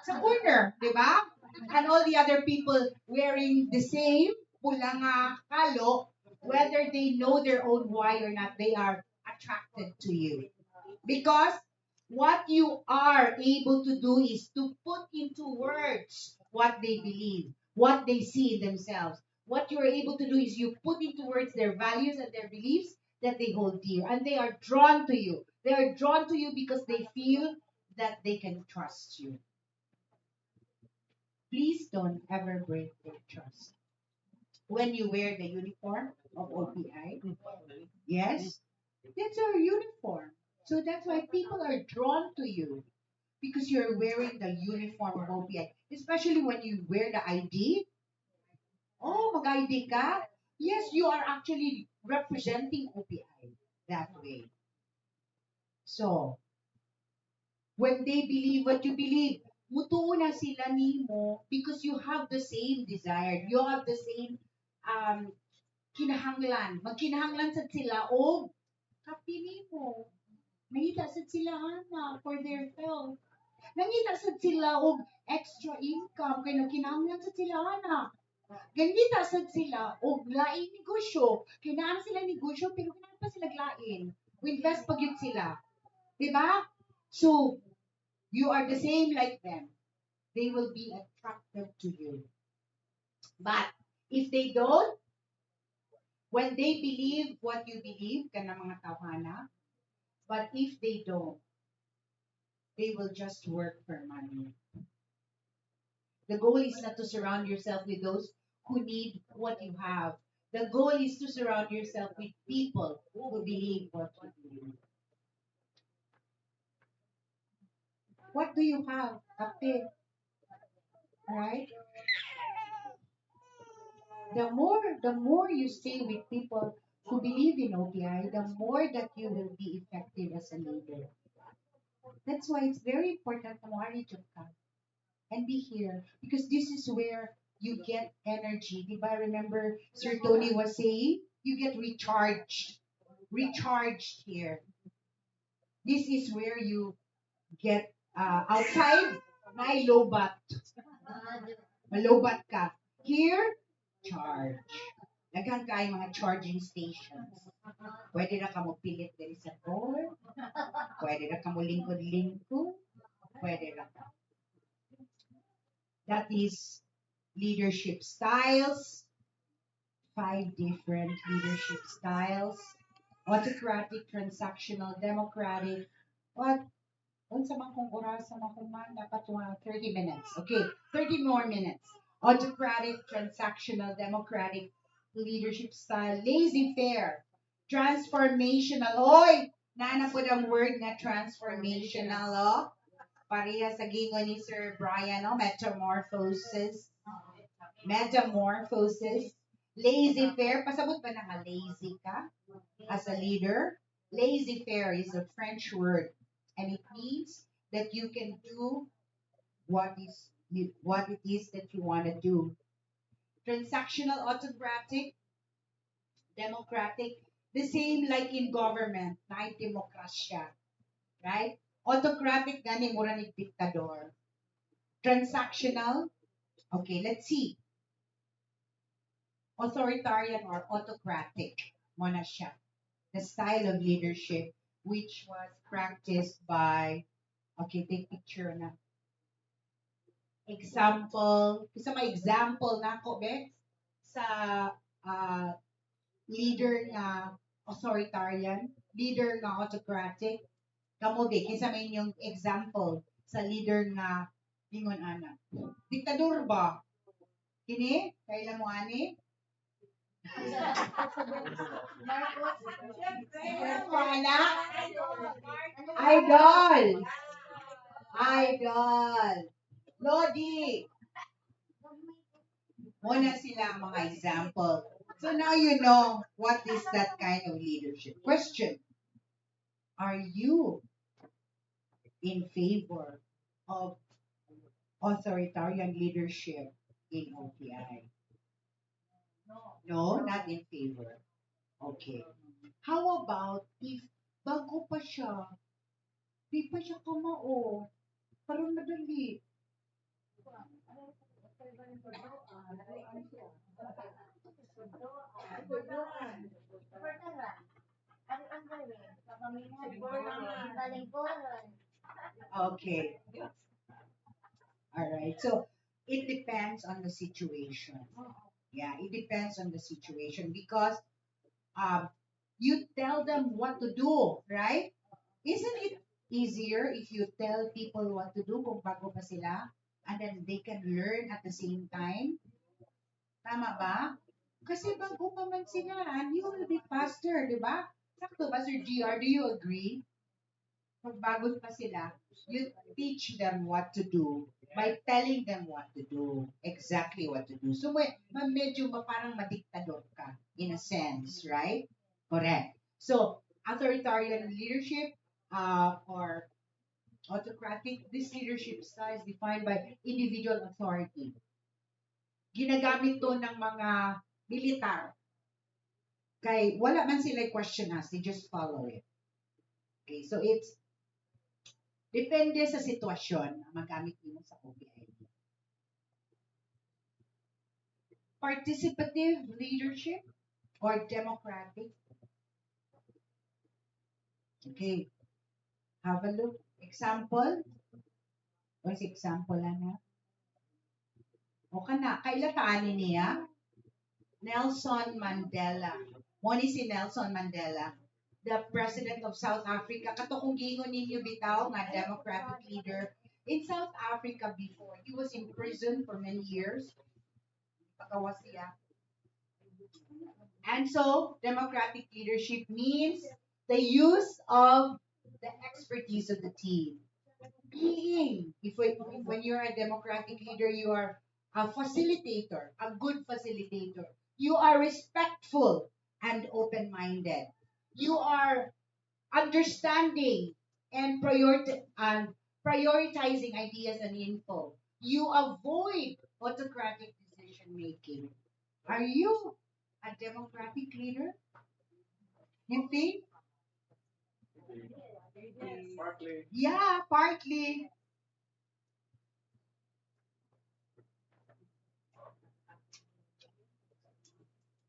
Sa corner, di ba? And all the other people wearing the same pula nga kalo, whether they know their own why or not, they are attracted to you. Because what you are able to do is to put into words what they believe, what they see in themselves. What you're able to do is you put into words their values and their beliefs that they hold dear. And they are drawn to you. They are drawn to you because they feel that they can trust you. Please don't ever break their trust. When you wear the uniform of OPI, yes, that's our uniform. So that's why people are drawn to you because you're wearing the uniform of OPI. Especially when you wear the ID. Oh, mag-ID ka? Yes, you are actually representing OPI that way. So, when they believe what you believe, mutuo na sila nimo because you have the same desire. You have the same kinahanglan. Magkinahanglan sa sila o kapili mo. Nangita sa sila for their health. Nangita sa sila og extra income kay nagkinahanglan sa sila Ganita sad sila o lain negosyo. Kinaan sila negosyo pero kinaan pa sila lain. Invest pa gyud sila. Diba? So, you are the same like them. They will be attracted to you. But if they don't, when they believe what you believe, kana mga tawhana, but if they don't, they will just work for money. The goal is not to surround yourself with those who need what you have. The goal is to surround yourself with people who believe what you believe. What do you have? Kape. Right? The more you stay with people who believe in OPI, the more that you will be effective as a leader. That's why it's very important to worry to come and be here because this is where you get energy. If I remember Sir Tony was saying, you get recharged here. This is where you get outside, may lobat. Malobat ka. Here, charge. Naghan kayo mga charging stations. Pwede na ka mo pilit din sa door. Pwede na ka mo lingkod-lingkod. Pwede na ka. That is leadership styles. 5 different leadership styles. Autocratic, transactional, democratic. What? Unsa man kung oras sa makuman, dapat 30 minutes. Okay, 30 more minutes. Autocratic, transactional, democratic, leadership style, laissez-faire, transformational. Oy! Nana po ang word na transformational, oh. Pareha sa gingon ni Sir Brian, oh, metamorphosis. Metamorphosis. Laissez-faire. Pasabot ba na lazy ka as a leader? Laissez-faire is a French word. And it means that you can do what it is that you want to do. Transactional, autocratic, democratic, the same like in government, na demokrasya, right? Autocratic, gani mura ni diktador. Transactional, okay, let's see. Authoritarian or autocratic, muna siya. The style of leadership which was practiced by, okay, take picture na. Example, isa may example na ko, Bex, sa leader nga authoritarian, leader nga autocratic. Kamo, Bex, isa may inyong example sa leader nga lingon ana. Diktador ba? Kini? Kailan mo ani? Idol. Idol. Lodi. Muna sila ang mga example. So now you know what is that kind of leadership. Question. Are you in favor of authoritarian leadership in OPI? No, not in favor. Okay. How about if bago pa siya, di pa siya kamao, parang madali. Okay. All right. So it depends on the situation. Yeah, it depends on the situation because you tell them what to do, right? Isn't it easier if you tell people what to do kung bago pa sila and then they can learn at the same time? Tama ba? Kasi bago pa man sila and you will be faster, di ba? Sakto ba, Sir GR? Do you agree? Pag bago pa sila, you teach them what to do by telling them what to do, exactly what to do. So, medyo parang madiktador ka, in a sense, right? Correct. So, authoritarian leadership or autocratic, this leadership style is defined by individual authority. Ginagamit to ng mga militar. Kay wala man sila question us, they just follow it. Okay, so it's depende sa sitwasyon ang magamit mo sa OPI. Participative leadership or democratic? Okay, have a look. Example? What's example na? O kana, kailatanin niya? Nelson Mandela. Mo ni si Nelson Mandela, the president of South Africa. Kato kung gingon ninyo bitaw nga democratic leader in South Africa before. He was in prison for many years. Pakawas siya. And so, democratic leadership means the use of the expertise of the team. Being, when you're a democratic leader, you are a facilitator, a good facilitator. You are respectful and open-minded. You are understanding and prioritizing ideas and info. You avoid autocratic decision making. Are you a democratic leader? You think? Yeah, partly.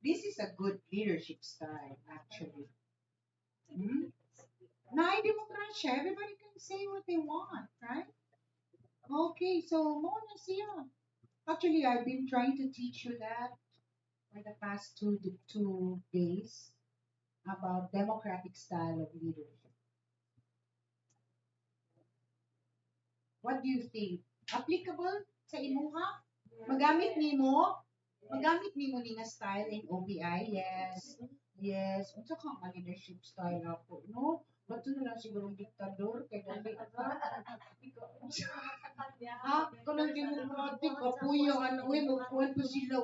This is a good leadership style, actually. Hmm? Na democracy, everybody can say what they want, right? Okay, so Mona siya. Actually, I've been trying to teach you that for the past two days about democratic style of leadership. What do you think? Applicable sa imuha? Magamit nimo? Magamit nimo ni nga style in OPI? Yes. Yes. Unsa ka nga leadership style ako, no? Ba't na lang siguro diktador kay dali ha? Kanang democratic kapuya ano magkuhan pa sila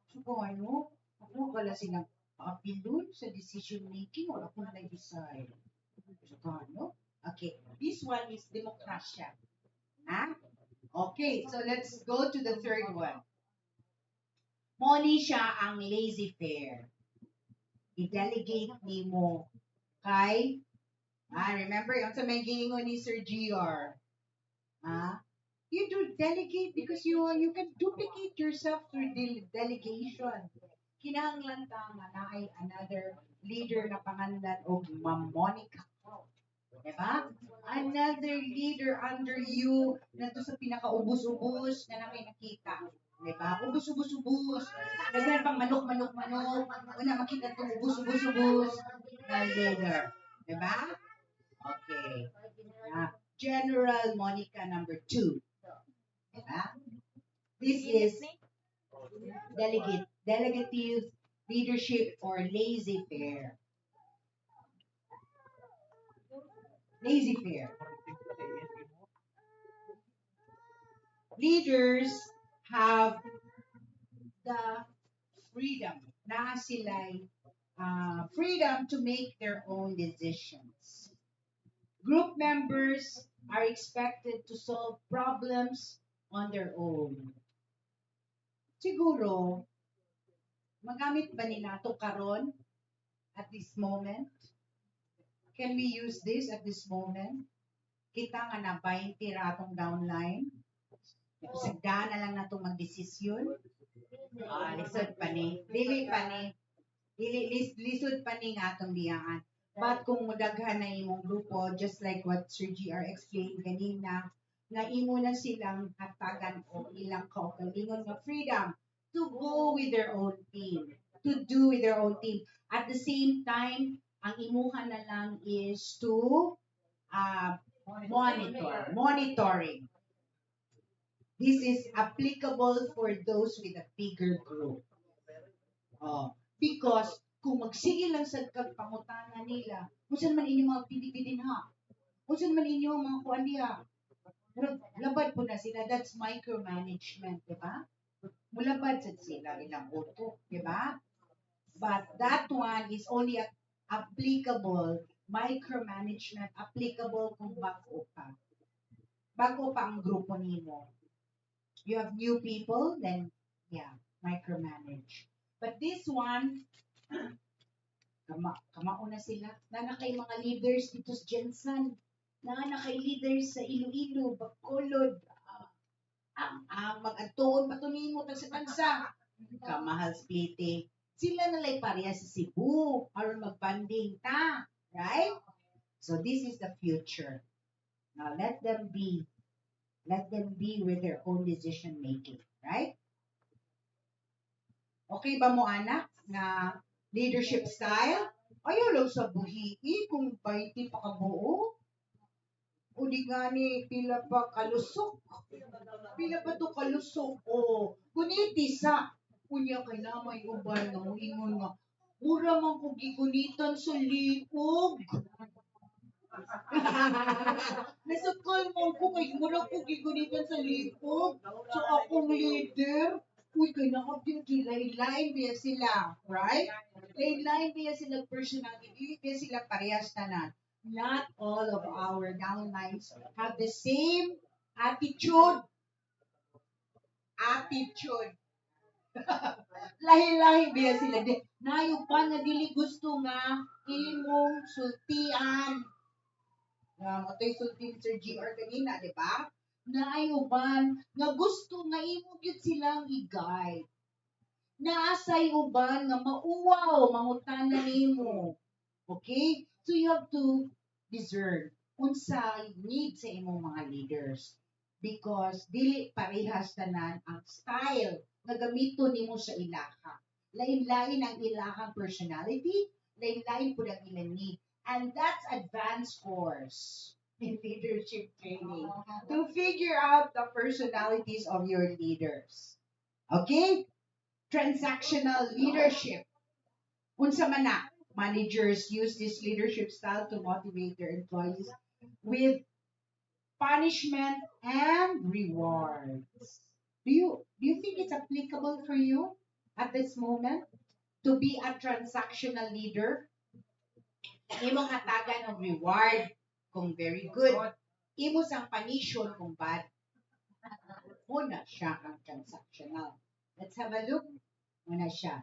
so ano? Ako pala silang apilon sa decision making wala ko na decide. So ano? Okay, this one is demokrasya. Ha? Okay, so let's go to the third one. Moni siya ang laissez-faire. I-delegate ni mo kay, remember, yung sa may giingon ni Sir GR, you do delegate because you can duplicate yourself through delegation. Kinahanglan ta nga na ay another leader na panganlan o Ma'am Monica. Diba? Another leader under you na to sa pinakaubos-ubos na namin nakita. Diba? Ubos-ubos-ubos. Daghan pang manok. Una makita itong ubos-ubos-ubos na leader. Diba? Okay. General Monica number 2. Diba? This is delegative leadership or laissez-faire. Laissez-faire. Leaders have the freedom. Na sila'y freedom to make their own decisions. Group members are expected to solve problems on their own. Siguro, magamit ba nila ito karon at this moment? Can we use this at this moment? Kita nga na 20 ratong downline. Sagda na lang na itong magdesisyon. Lisod pa ni. Lisod pa ni nga itong diyan. But kung mudaghan na imong grupo, just like what Sir GR explained kanina, na imo na silang hatagan o ilang kaugalingon na freedom to go with their own team, to do with their own team. At the same time, ang imuha na lang is to monitoring. This is applicable for those with a bigger group. Because kung magsige lang sa pangutana nila, kung saan man inyong mga pidipidin ha, kung saan man inyong mga kuwan diha, pero labad po na sila, that's micromanagement, di ba? Mulabad sa sila ilang utok, di ba? But that one is only applicable, micromanagement, applicable kung bago pa. Bago pa ang grupo nimo. You have new people, then, micromanage. But this one, kamauna sila. Na kay mga leaders dito sa Jensen. Na kay leaders sa Iloilo, Bacolod, ang mag-antuon patunimo sa tansa. Kamahal splitting. Sila na lay pareha sa Cebu aron magbanding ta, right? So this is the future. Now let them be with their own decision making, right? Okay ba mo anak na leadership style? Ayaw lang sa buhi kung 20 pa kabuo. O di gani pila pa kalusok. Pila pa to kalusok. O kuniti sa kunya kay namay uban nga moingon nga mura man ko gigunitan sa liog. Nasukol mo ko kay mura ko gigunitan sa liog. So akong leader, uy kay nakabiyot lain-lain biya sila, right? Lain-lain biya sila personality, dili biya sila parehas tanan. Not all of our downlines have the same attitude. Lahi-lahi biya sila. Nayo pa nga dili gusto nga imong sultian. Matay sulti Sir GR kanina, di ba? Naayo ban nga gusto nga imo gyud silang i-guide. Naasay uban nga mauwaw mangutana nimo. Okay? So you have to discern unsa need sa imong mga leaders because dili parehas tanan ang style nga gamiton nimo sa ilaha. Lain-lain ang ilahang personality, lain-lain pud ang ilang need. And that's advanced course in leadership training to figure out the personalities of your leaders. Okay? Transactional leadership. Unsa man na, managers use this leadership style to motivate their employees with punishment and rewards. Do you think it's applicable for you at this moment to be a transactional leader? Imong hatagan og reward kung very good. Imo sang panisyon kung bad. Muna siya ang transactional. Let's have a look. Muna siya.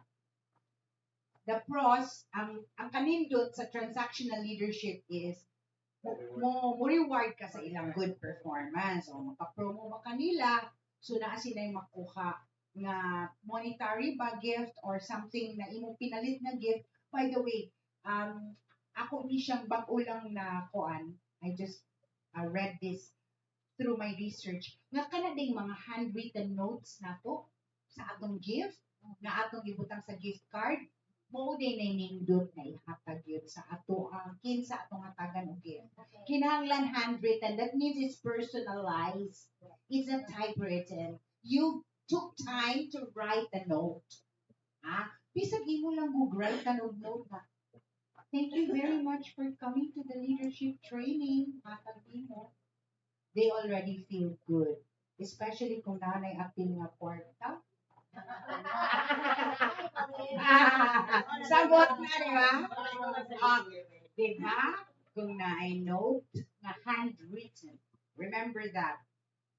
The pros, ang kanindot sa transactional leadership is mo reward ka sa ilang good performance o makapromo mo kanila so naa sila yung makuha nga monetary ba gift or something na imong pinalit na gift. By the way, ako ni siyang bag-ulang na kuan. I just read this through my research. Nga kana ding mga handwritten notes nato sa atong gift na atong ibutang sa gift card. Mo day na nindot na ihatag yun sa ato ang kinsa atong hatagan og gift. Kinahanglan handwritten. That means it's personalized. It's not typewritten. You took time to write the note. Bisag imo lang mo write ka og note na. Thank you very much for coming to the leadership training. Hatag mo. They already feel good. Especially kung nanay apil nga kwarta. Sagot na, di ba? Di ba? Kung na-I note na handwritten. Remember that.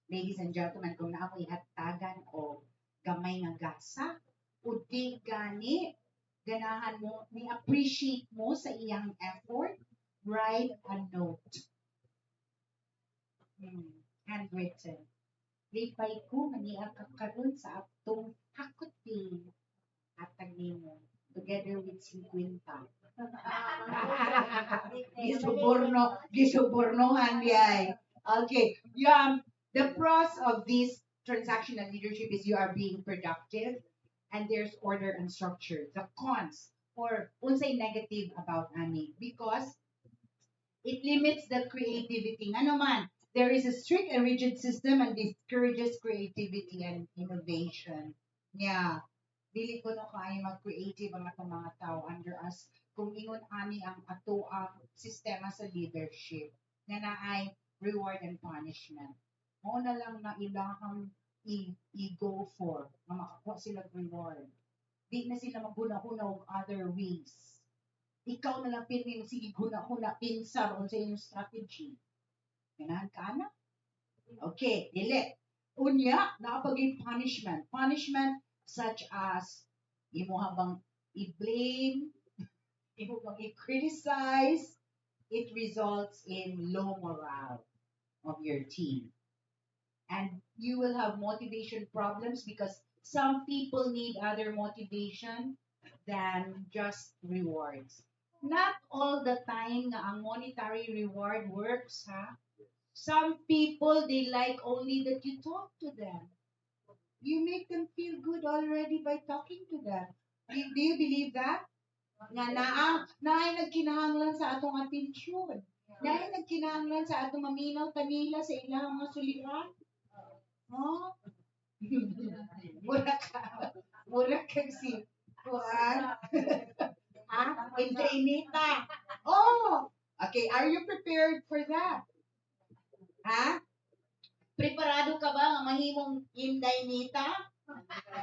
Ladies and gentlemen, kung na ako ihatagan o gamay nga gasa, o di gani, ganahan mo, ni-appreciate mo sa iyang effort, write a note. Handwritten. Lipay ko, maniya ka karon sa atong hakutin hatag nimo together with 50. Gisubornohan biyay. Okay. The pros of this transactional leadership is you are being productive and there's order and structure. The cons or unsay negative about ani because it limits the creativity. Ano man, there is a strict and rigid system and discourages creativity and innovation. Yeah. Dili ko no kaayo mag-creative ang atong mga tao under us kung ingon ani ang ato ang sistema sa leadership nga naay reward and punishment. Mao na lang na ilahang i-go for na makakuha sila reward. Di na sila maghuna-huna og other ways. Ikaw na lang pinili mo sige huna-huna pinsar on sa iyong strategy. Ganahan ka na? Okay, dili. Unya, nakapag punishment. Punishment such as imo habang i-blame, imo habang i-criticize, it results in low morale of your team. And you will have motivation problems because some people need other motivation than just rewards. Not all the time na ang monetary reward works, ha? Some people, they like only that you talk to them. You make them feel good already by talking to them. Do you believe that? Nga naay nagkinahanglan sa atong atensyon. Naay nagkinahanglan sa atong maminaw kanila sa ilang mga suliran. Oh? Mura ka. Mura kang si Juan. Ha? Inita. Oh! Okay, are you prepared for that? Ha? Preparado ka ba nga mahimong inday nita?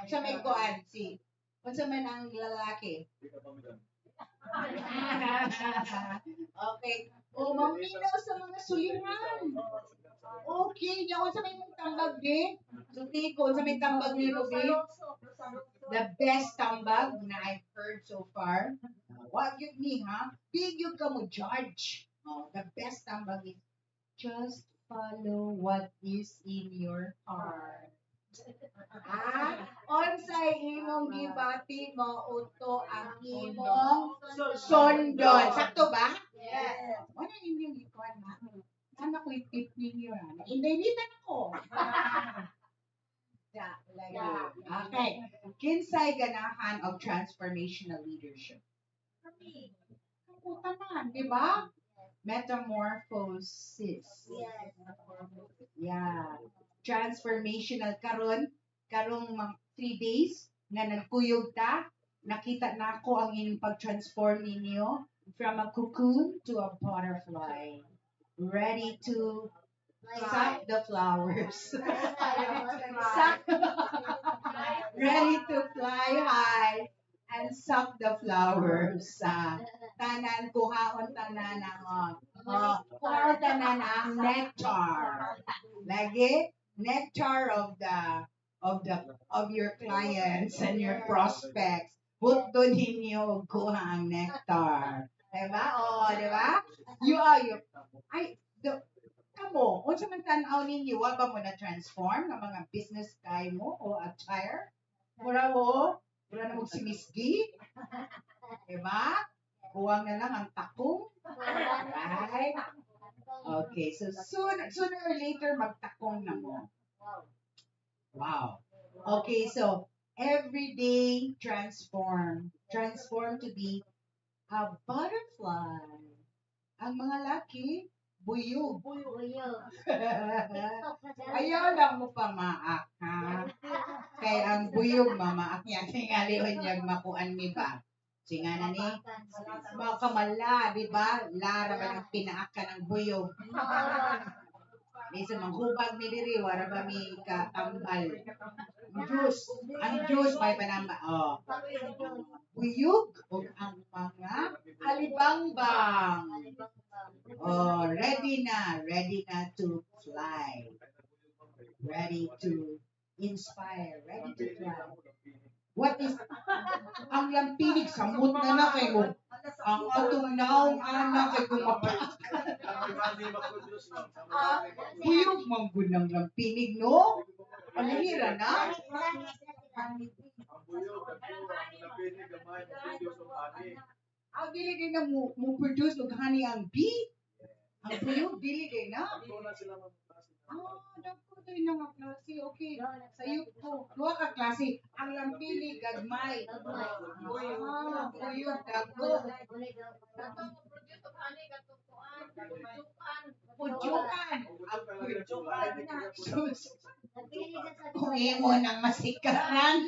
Sa may kuan si. Unsa man ang lalaki? Okay. O maminaw sa mga suliran. Okay, yaw sa may tambag di. Suti ko sa may tambag ni Ruby. The best tambag na I've heard so far. What you mean, ha? Big you ka mo judge. Oh, the best tambag is just follow what is in your heart. Onsay imong gibati mo uto ang imong sondon. Sakto ba? Yes. Ano inyong ikuan na? Sana ko itip ninyo ha? Indinitan ako. Okay. Kinsay ganahan of transformational leadership? Kamuta man, di ba? Metamorphosis. Yeah. Transformational karong 3 days nga nagkuyog ta, nakita nako ang inyong pag-transform ninyo from a cocoon to a butterfly. Ready to suck the flowers. Ready to fly high and suck the flowers. Tanan kuhaon tanan ang kuhaon tanan ang nectar. Lagi nectar of your clients and your prospects. Buto ninyo kuha ang nectar. Diba? Oh, diba? You kamo, unsa man tan-aw ninyo, wa ba mo na transform ng mga business guy mo o attire? Mura na mo si Miss G. Diba? Kuwang na lang ang takong. Right? Okay, so sooner or later magtakong na mo. Wow. Okay, so every day transform to be a butterfly. Ang mga laki, buyog. Ayaw lang mo pamaak, ha? Kaya ang buyog mamaak niya, tingalihon niya makuan mi ba? Singa na ni, mga kamala, di ba? Lara ba ng pinaak ka ng buyog? Minsan manghubag mi diri, wala ba mi katambal? Ang juice, may panamba. Oh. Buyog o ang mga alibangbang. Oh, ready na to fly. Ready to inspire, ready to fly. What is ang lampinig samot na kay mo? Ang atong naong anak kay kumapak. Buyog manggunang lampinig, no? Panihira na. Ang dili din na mo produce og honey ang bee. Ang buyog dili din na. Dagko din nga klase. Okay. Sayo ko. Duha ka klase. Ang lampili gagmay. Buyog dagko. Pujukan. Ang pujukan na. Kung imo nang masikaran.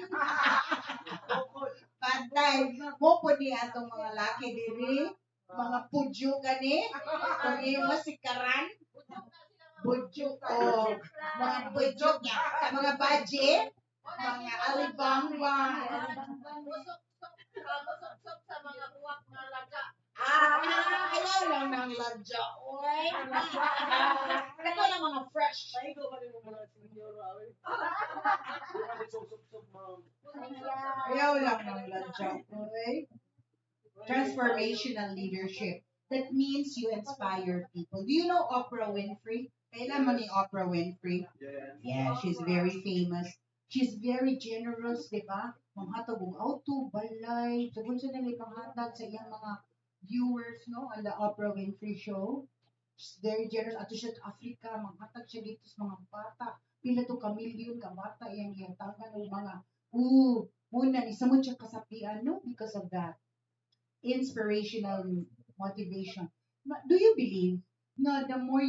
Patay. Mo po ni atong mga laki diri. Mga pudyo gani. Kung imo masikaran. Bujuk o mga bujuk niya. Mga budget. Mga alibangbang. Musok-sok sa mga buwak na laga. Ayaw lang ng ladya. Oy. Ito lang mga fresh. Ayaw lang ng ladya. Oy. Transformational leadership. That means you inspire people. Do you know Oprah Winfrey? Kailan mo ni Oprah Winfrey? Yeah, she's very famous. She's very generous, di ba? Manghatag og auto, balay, tugod sa nila panghatag sa iyang mga viewers, no, on the Oprah Winfrey Show. She's very generous. Ato siya sa Africa, manghatag siya dito sa mga bata. Pila to ka milyon ka bata iyang ihantagan o mga, muna ni sa mo siya kasapian, no, because of that inspirational motivation. Do you believe na the more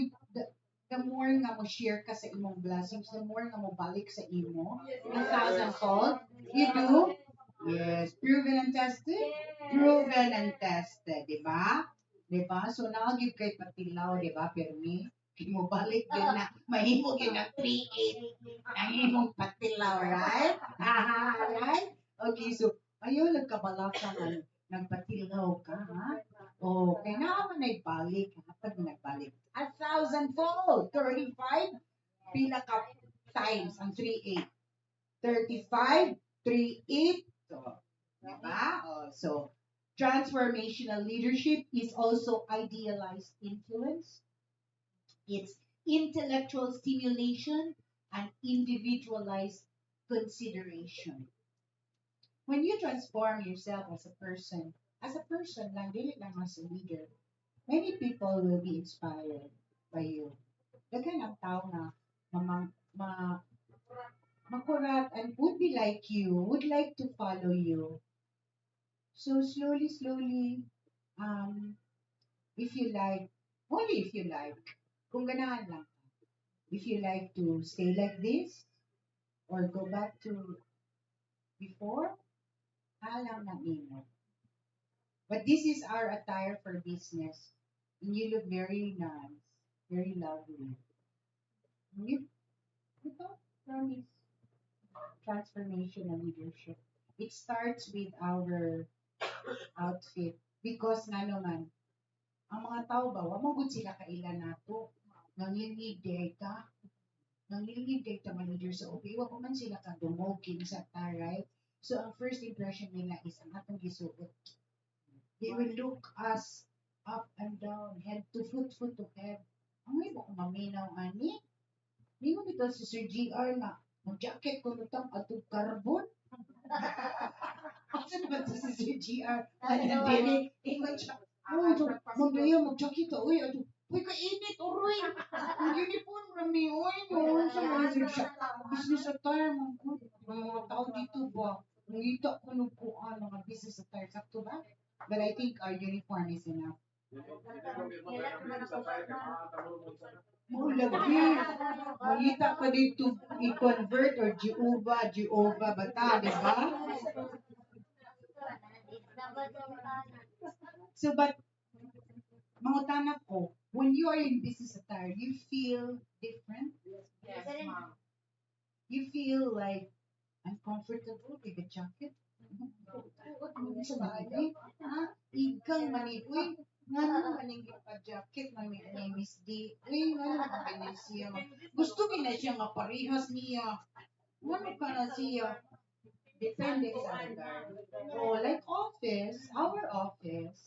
nga mo share ka sa imong blessings, the more nga mo balik sa imo, a thousandfold? You do? Yes. Proven and tested? Proven and tested, di ba? Di ba? So, nakagib kay patilaw, di ba, Permi? Mo balik din na, mahimo yun na 3-8. Ang imong patilaw, right? Right? Okay, so, ayaw nagkabalak ka man, nagpatilaw ka, ha? Oh, kaya naman nagbalik, ha? Pag nagbalik. A thousandfold, 35, pila ka times ang 3-8. 35, 3-8, so, diba? Oh, so, transformational leadership is also idealized influence. It's intellectual stimulation and individualized consideration. When you transform yourself as a person lang, dili lang as a leader, many people will be inspired by you. Daghan ang tao na mamang, makurat and would be like you, would like to follow you. So slowly, um, if you like, only if you like, kung ganahan lang, if you like to stay like this, or go back to before, alam na imo. But this is our attire for business. And you look very nice, very lovely. You, ito, promise, transformational leadership. It starts with our outfit. Because nga naman, ang mga tao ba, wag mo sila kailan nato. Nangilingig data. Nangilingig data manager sa OPI. Wag man sila kadumogin sa taray. So, ang first impression nila is ang atong gisuot. They will look us up and down, head to foot to head. Ang may baka maminaw ani. Hindi mo dito si Sir GR na mag-jacket ko nutang atong carbon. Asa naman si Sir GR? Ano din? Ingon siya. Oh, magdaya, mag-jacket ka. Uy, uy, kainit, uroy. Ang uniform rami, uy. No, sa mga siya. Business attire, mga tao dito ba? Nangita ko nung kuan, mga business attire. Sakto ba? But I think our uniform is enough. Oh, lagi. Mangita ka dito i-convert or Jehovah, bata, di ba? So, but, mangutana ko, when you are in business attire, you feel different? Yes, ma'am. You feel like uncomfortable with the jacket? Sa manigay? Ha? Ikang manigay? Nga naman maning pa-jacket, may Miss D. Uy, nga naman siya. Gusto ko na siya maparihas niya. Ano ka na siya? Depende sa lugar. Oh, like our office,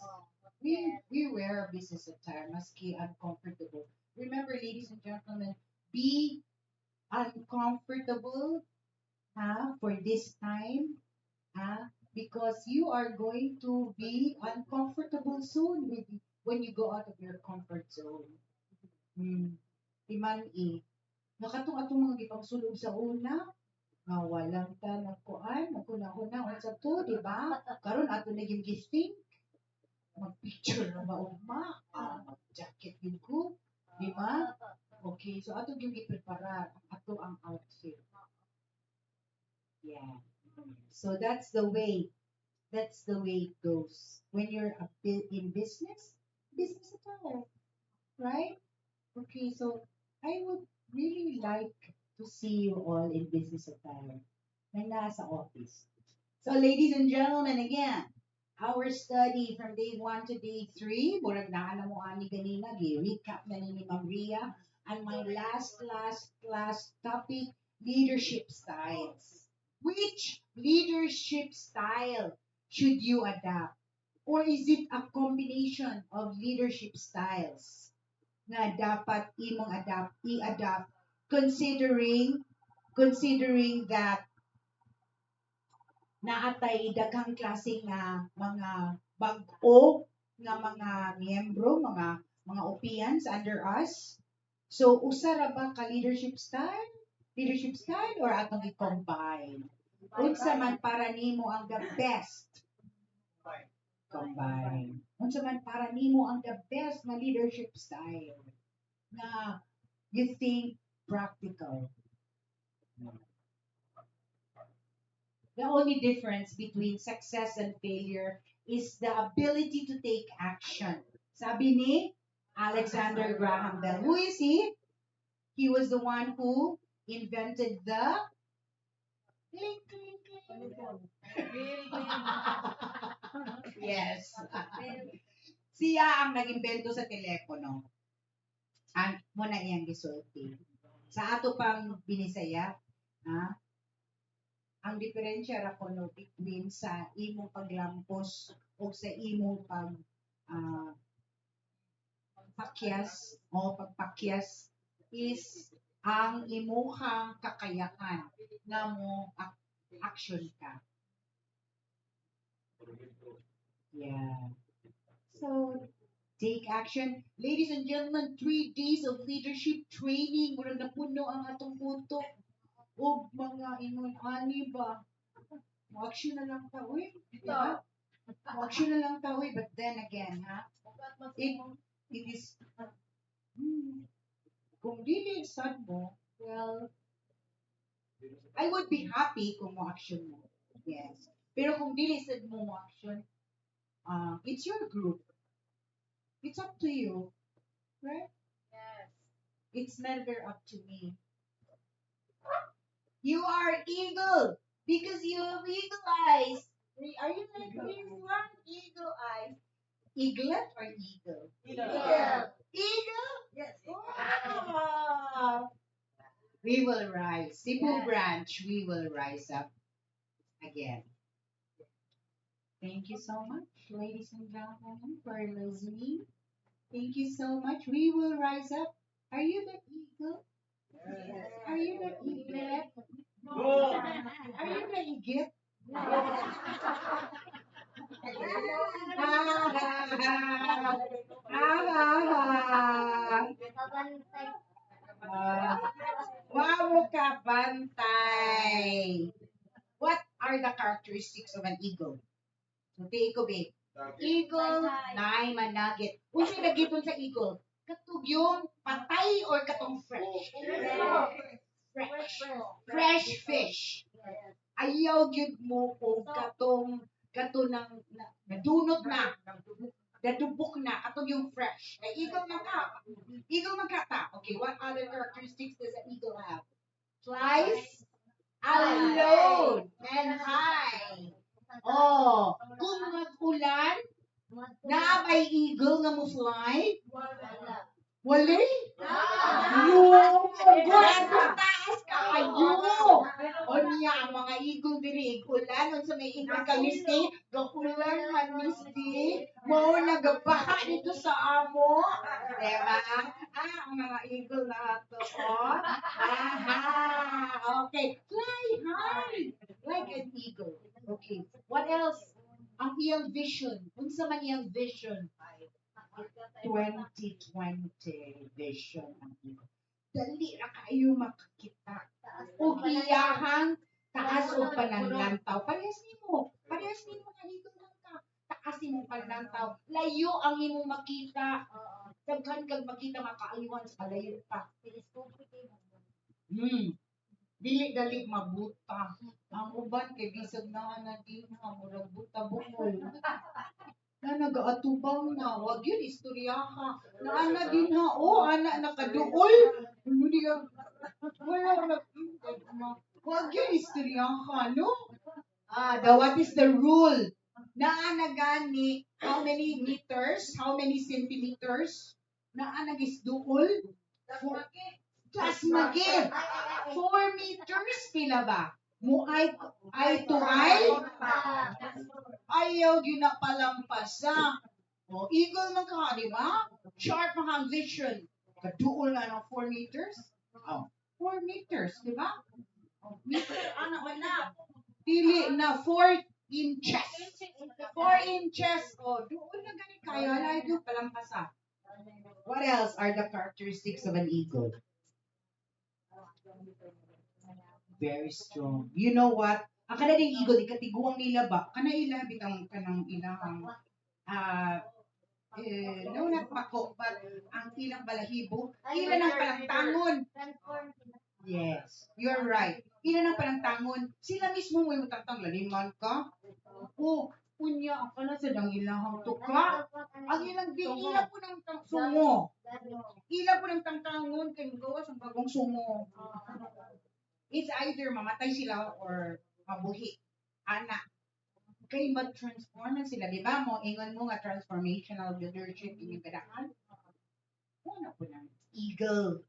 we wear business attire, maski uncomfortable. Remember, ladies and gentlemen, be uncomfortable, for this time, because you are going to be uncomfortable soon when you go out of your comfort zone. Iman nakatong atong mga gipagsulog sa una, nga walang tanagkuan, magkuna-kuna, sa to, di ba? Karon ato na yung gifting, mag-picture na maugma, jacket yun ko, di ba? Okay, so ato yung iprepara, ato ang outfit. Yeah. So that's the way it goes. When you're in business attire, right? Okay, so I would really like to see you all in business attire. May nasa office. So ladies and gentlemen, again, our study from day 1 to day 3, murag na mo ani ganina, recap na ni Ma'am Ria, and my last topic, leadership styles. Which leadership style should you adapt? Or is it a combination of leadership styles na dapat i-adapt considering that naatay daghang klase nga mga bag-o nga mga miyembro, mga OPIans under us. So usa ra ba ka leadership style? Leadership style or atong i-combine? Unsa man para nimo ang the best? Combine. Unsa man para nimo ang the best na leadership style na you think practical? The only difference between success and failure is the ability to take action. Sabi ni Alexander Graham Bell. Who is he? He was the one who invented the clink, clink, clink. Yes. Siya ang nag-imbento sa telepono. Ang muna iyang gisulti. Sa ato pang binisaya, ang diferensya ra kuno between sa imong paglampos o sa imong pakyas o pagpakyas is ang imuhang kakayahan nga mo action ka. Yeah. So, take action. Ladies and gentlemen, 3 days of leadership training. Murag na puno ang atong punto. O mga ingon, ani ba? Action na lang tawi. Diba? Action na lang tawi. But then again, it is, kung dili sad mo, well, I would be happy kung mo action mo. Yes. Pero kung dili sad mo action, it's your group. It's up to you. Right? Yes. It's never up to me. You are eagle because you have eagle eyes. Are you like this one? Eagle eyes. Eaglet or eagle? Yeah. Eagle? Yes. Wow. We will rise. Cebu branch, we will rise up again. Thank you so much, ladies and gentlemen, for listening. Thank you so much. We will rise up. Are you the eagle? Yes. Are you the eaglet? No. Are you the eaglet? Wow ka bantay. What are the characteristics of an eagle? Muti ko be. Eagle, nay managit. Unsa nagiton sa eagle? Katug yung patay or katong fresh? Fresh fish. Ayaw gyud mo kung katong nadunot na, nadubok na, katong yung fresh. Kay eagle man ka. Eagle man ka ta. Okay, what other characteristics does an eagle have? Flies alone and high. Oh, kung mag-ulan, na may eagle nga mo fly? Wala. No, gwapo taas kayo. O niya, ang mga eagle diri, ulan, unsa may eagle ka misti, ulan man misti, mo nagabaha dito sa amo. Diba? Ang mga eagle na ito, oh. Aha, okay. Fly high, like an eagle. Okay, what else? Ang iyang vision. Unsa man iyang vision? 2020 vision. Dali ra kayo makakita. Ug iyahang taas o pananlantaw. Parehas nimo nga dito lang ka. Taas imong pananlantaw. Layo ang imong makita. Daghan kag makita makaayuhan sa layo pa. Dili mabuta. Ang uban kay bisag na din ha murag buta bukol. Na nagaatubang na, wag yun istorya ka. Na ana din ha, ana nakaduol. Hindi ka, wala na, wag yun istorya ka, no? What is the rule? Na ana gani, how many meters, how many centimeters? Na ana gisduol? Plus magid. 4 meters pila ba? Mo ay to ay? Ayaw ginapalampasa. O, eagle man ka, di ba? Sharp ang vision. Kaduol na ng 4 meters. 4 meters, di ba? Meter, wala. Dili na 4 inches. 4 inches. Oh, doon na gani kayo. Alay do palampasa. What else are the characteristics of an eagle? Very strong. You know what? Ang kana ding eagle, ikatiguang nila ba? Kana ila bitang kanang ilahang no not pako, but ang ilang balahibo, ila ng palangtangon. Yes, you're right. Ila ng palangtangon. Sila mismo mo yung tatang laliman ka. Oh, punya ako na sa dang ilahang tuka. Ang ilang din, ila po ng sumo. Ila po ng tangtangon kay gawas ang bagong sumo. It's either mamatay sila or mabuhi. Anak. Kay mag-transform na sila. Di ba mo, ingon mo nga transformational leadership in yung gadaan? Ano po ng eagle?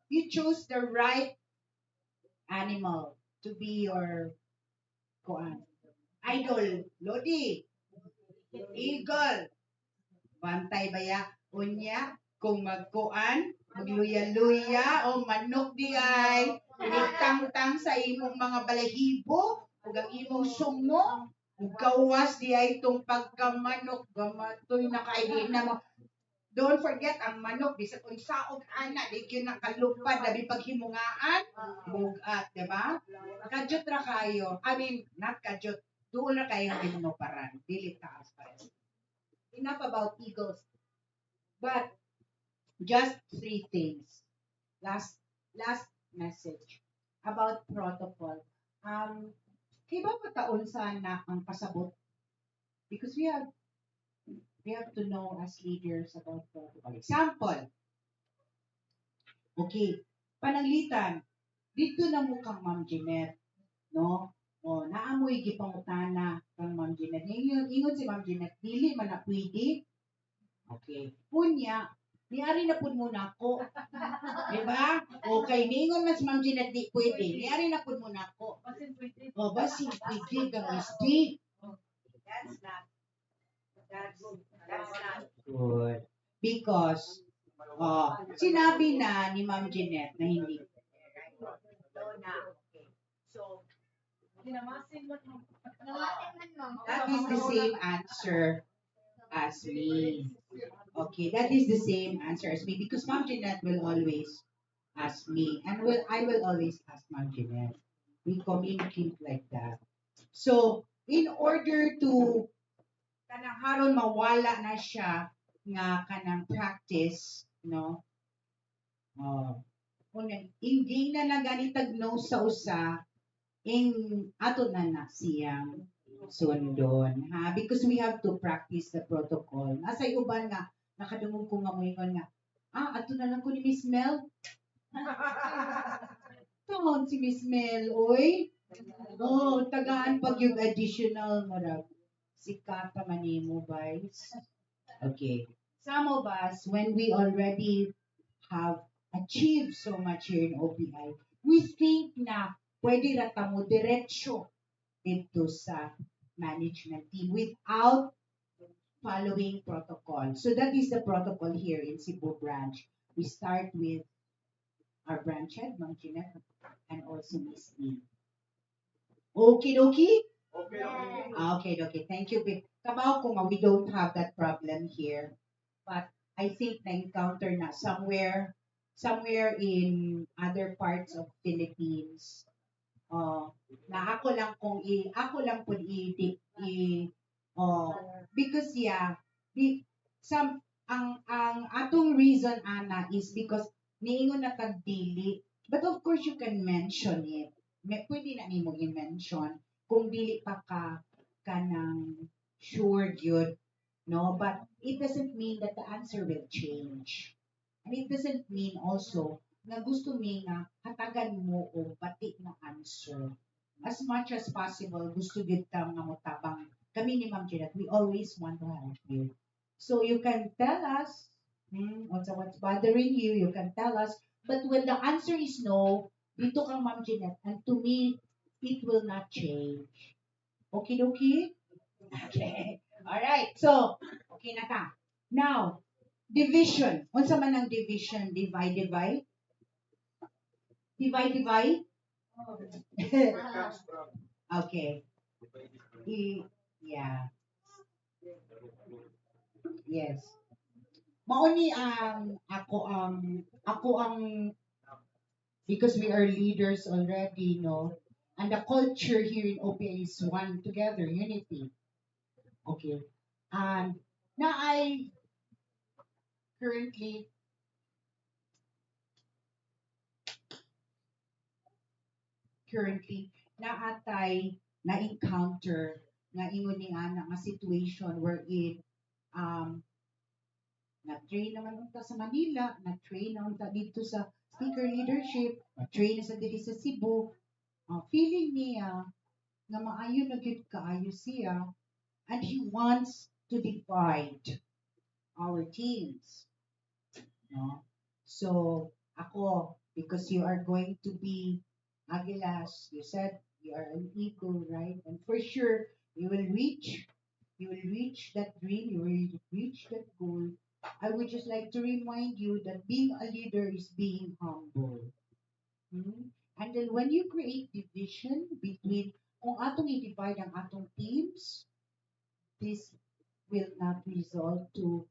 You chose the right animal to be your idol. Lodi. Eagle. Bantay baya. Unya. Kung magluya-luya o manok di ay itang-tang sa imong mga balahibo ug ang imong sumo ug gawas di ay itong pagkamanok gamatoy na kaidi na mo. Don't forget ang manok bisag unsaog ana di gyud nakalupad labi paghimungaan bugat, di ba? Kadyot ra kayo. I mean, not kadyot. Duol ra kayo himuparan. Dili taas pa. Enough about eagles. But just 3 things. Last message about protocol. Kaya ba taon sana ang pasabot? Because we have to know as leaders about protocol. Example. Okay, pananglitan. Dito na mo kang Ma'am Jeanette, no? O, naamoy gipangutana kang Ma'am Jeanette. Ingon si Ma'am Jeanette, dili man na pwede. Okay. Punya, niari na po muna ako. Diba? Okay, niingon man si Ma'am Jeanette, di pwede. Niari na po muna ako. O, basin pwede kang mistake. That's not good. Because, sinabi na ni Ma'am Jeanette na hindi. So, that is the same answer as me. Okay, that is the same answer as me because Ma'am Jeanette will always ask me and I will always ask Ma'am Jeanette. We communicate like that. So, in order to kanang haron mawala na siya nga kanang practice, no? Hindi na lang ganitag no sa usa in ato na siyang sundon ha because we have to practice the protocol. Asay uban nga nakadungog ko nga moingon nga ato na lang ko ni Miss Mel. Tawon si Miss Mel oy. Tagaan pag yung additional marag sikata manimo guys. Okay. Some of us when we already have achieved so much here in OPI, we think na pwede rata mo diretsyo dito sa management team without following protocol. So that is the protocol here in Cebu branch. We start with our branch head, Ma'am Jeanette, and also Miss Lee. Okay. Okay. Thank you. Kabaw ko nga we don't have that problem here. But I think na-encounter na somewhere in other parts of Philippines. Na ako lang po because ang atong reason ana is because niingon na tagdili. But of course you can mention it. Pwede na nimo i-mention kung dili pa ka kanang sure gyud, no? But it doesn't mean that the answer will change. And it doesn't mean also na gusto mi nga hatagan mo o bati na answer. As much as possible, gusto gyud ka nga motabang. Kami ni Ma'am Jeanette, we always want to help you. So you can tell us what's bothering you, you can tell us. But when the answer is no, dito kang Ma'am Jeanette, and to me, it will not change. Okay? Okay. Alright. So, okay na ka. Now, division. Unsa man ang division? Divide? Divide? Okay. I, yeah. Yes. Mauni ang ako ang because we are leaders already, no? And the culture here in OPI is one together, unity. Okay. And now I currently currently naatay na encounter nga ingon ni ana nga situation wherein um na-train naman unta sa Manila, na-train na unta dito sa speaker leadership, na-train na sa dito sa Cebu. Feeling niya nga maayo na gyud kaayo siya and he wants to divide our teams. No? So, ako, because you are going to be Agilas, you said you are an eagle, right? And for sure, you will reach that dream, you will reach that goal. I would just like to remind you that being a leader is being humble. Hmm? And then when you create division between, kung atong i-divide ang atong teams, this will not result to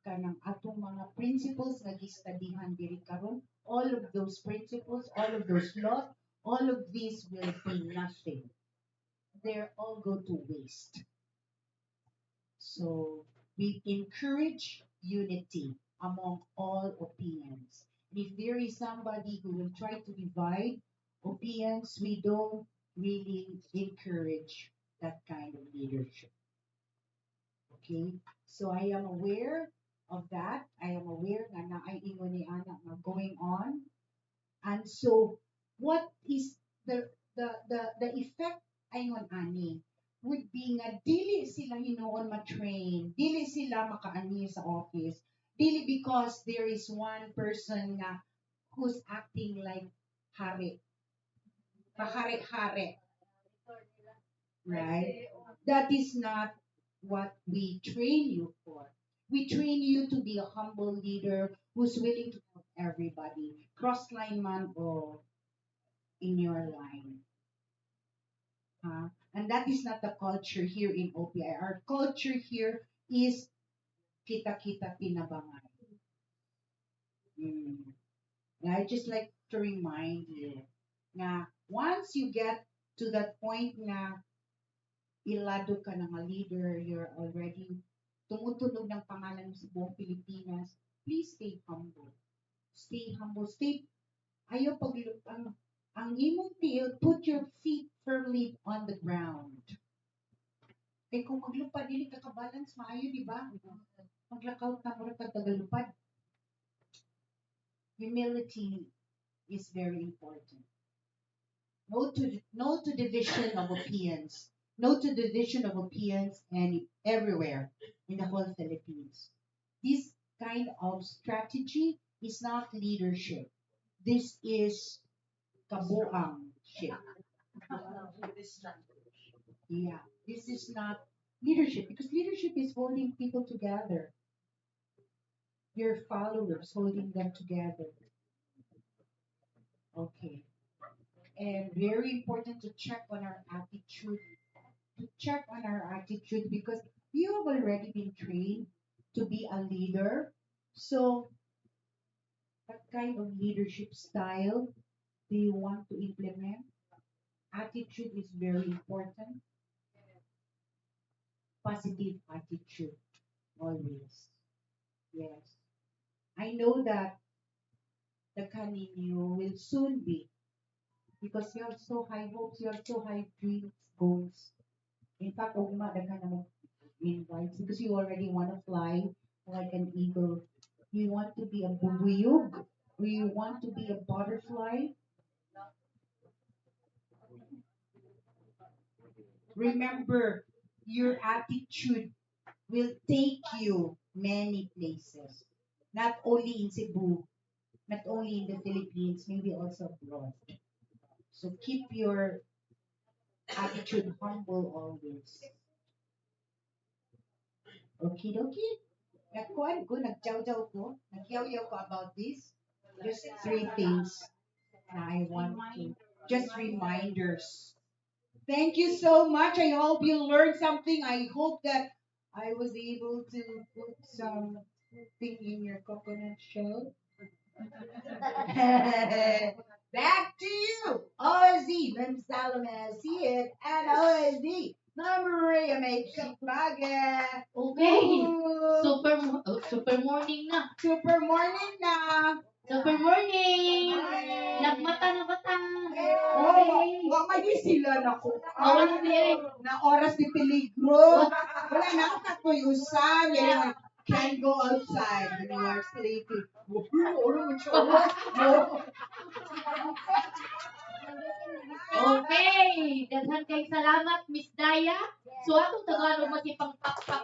kanang atong mga principles nga gistudyhan diri karon, all of those principles, all of those laws, all of these will be nothing. They're all go to waste. So we encourage unity among all opinions. If there is somebody who will try to divide opinions, we don't really encourage that kind of leadership. Okay? So I am aware of that. I am aware nga na ay ingon ni ana nga going on. And so what is the effect ayong ani would be nga dili sila hinuon ma-train, dili sila makaani sa office, dili because there is one person nga who's acting like hari, pahari-hari, right? That is not what we train you for. We train you to be a humble leader who's willing to help everybody, cross line man or in your line. And that is not the culture here in OPI. Our culture here is kita-kita tinabangan. Mm. I just like to remind you na once you get to that point na ilado ka ng leader, you're already tumutunog ng pangalan mo sa buong Pilipinas, please stay humble. Stay humble. Ayaw ang imong tiil, put your feet firmly on the ground. Kaya kung maglupad, dili ka balance maayo, di ba? Maglakaw ta mo ka tagalupad. Humility is very important. No to division of opinions. No to division of opinions and everywhere in the whole Philippines. This kind of strategy is not leadership. This is kabuangship. Yeah, this is not leadership because leadership is holding people together. Your followers holding them together. Okay. And very important to check on our attitude. To check on our attitude because you have already been trained to be a leader. So, what kind of leadership style do you want to implement? Attitude is very important. Positive attitude, always. Yes. I know that the Canino will soon be because you have so high hopes, you have so high dreams, goals. In fact, Ogma, the kind of invites because you already want to fly like an eagle. You want to be a bubuyog, or you want to be a butterfly. Remember, your attitude will take you many places. Not only in Cebu, not only in the Philippines, maybe also abroad. So keep your attitude humble always. Okay, dokie. Nagkuhan ko, nagjaw-jaw ko, nagyaw-yaw ko about this. Just three things na I want to, just reminders. Thank you so much. I hope you learned something. I hope that I was able to put something in your coconut shell. Back to you, OSD. Ma'am Salome, see it, and OSD. Ma'am Maria, make baga. Okay. Super morning na. Super morning na. Super morning. Hi. Nagmata na bata. Oh, wa may sila na ko. Wala na Na oras ni peligro. Wala na ako katuyusan. Yan can't go outside when you are sleeping. Okay. Daghan kay salamat, Miss Daya. So, atong Tagalog masipang pak-pak.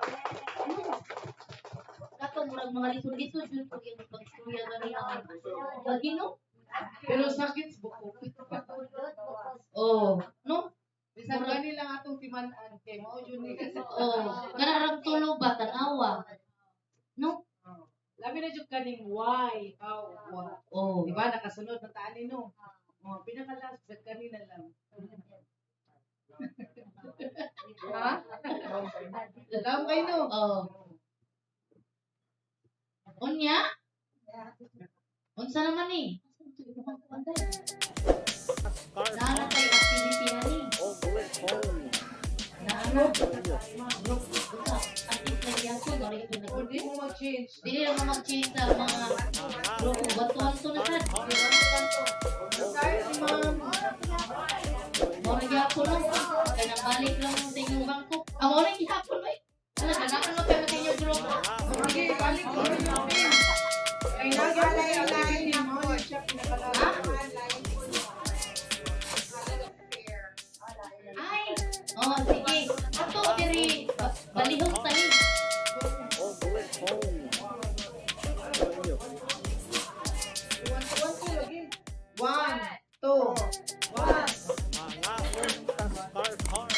Katong murag mga lisod-lisod yun pag yung pag-istorya ganina. Lagi, no? Pero sakit sa buko. Oh, no? Bisan gani lang atong timan-an kay mao jud ni kasi. Oh, kanarang tulo ba tanawa? No? Labi na jud kaning why, how, what. Oh. Diba nakasunod na taani no. Oh, pinakalas sa kanina lang. Ha? Alam kayo no. Oh. Unya? Unsa naman ni? Naana tayo activity na ni. Naana. Activity na yan. Hindi mo mag-change. Dili na mo mag-change sa mga grupo. Batuan to na sad. Sorry, ma'am. Mao na gyapon lang. Kaya nabalik lang sa inyong bangko. Amo na gyapon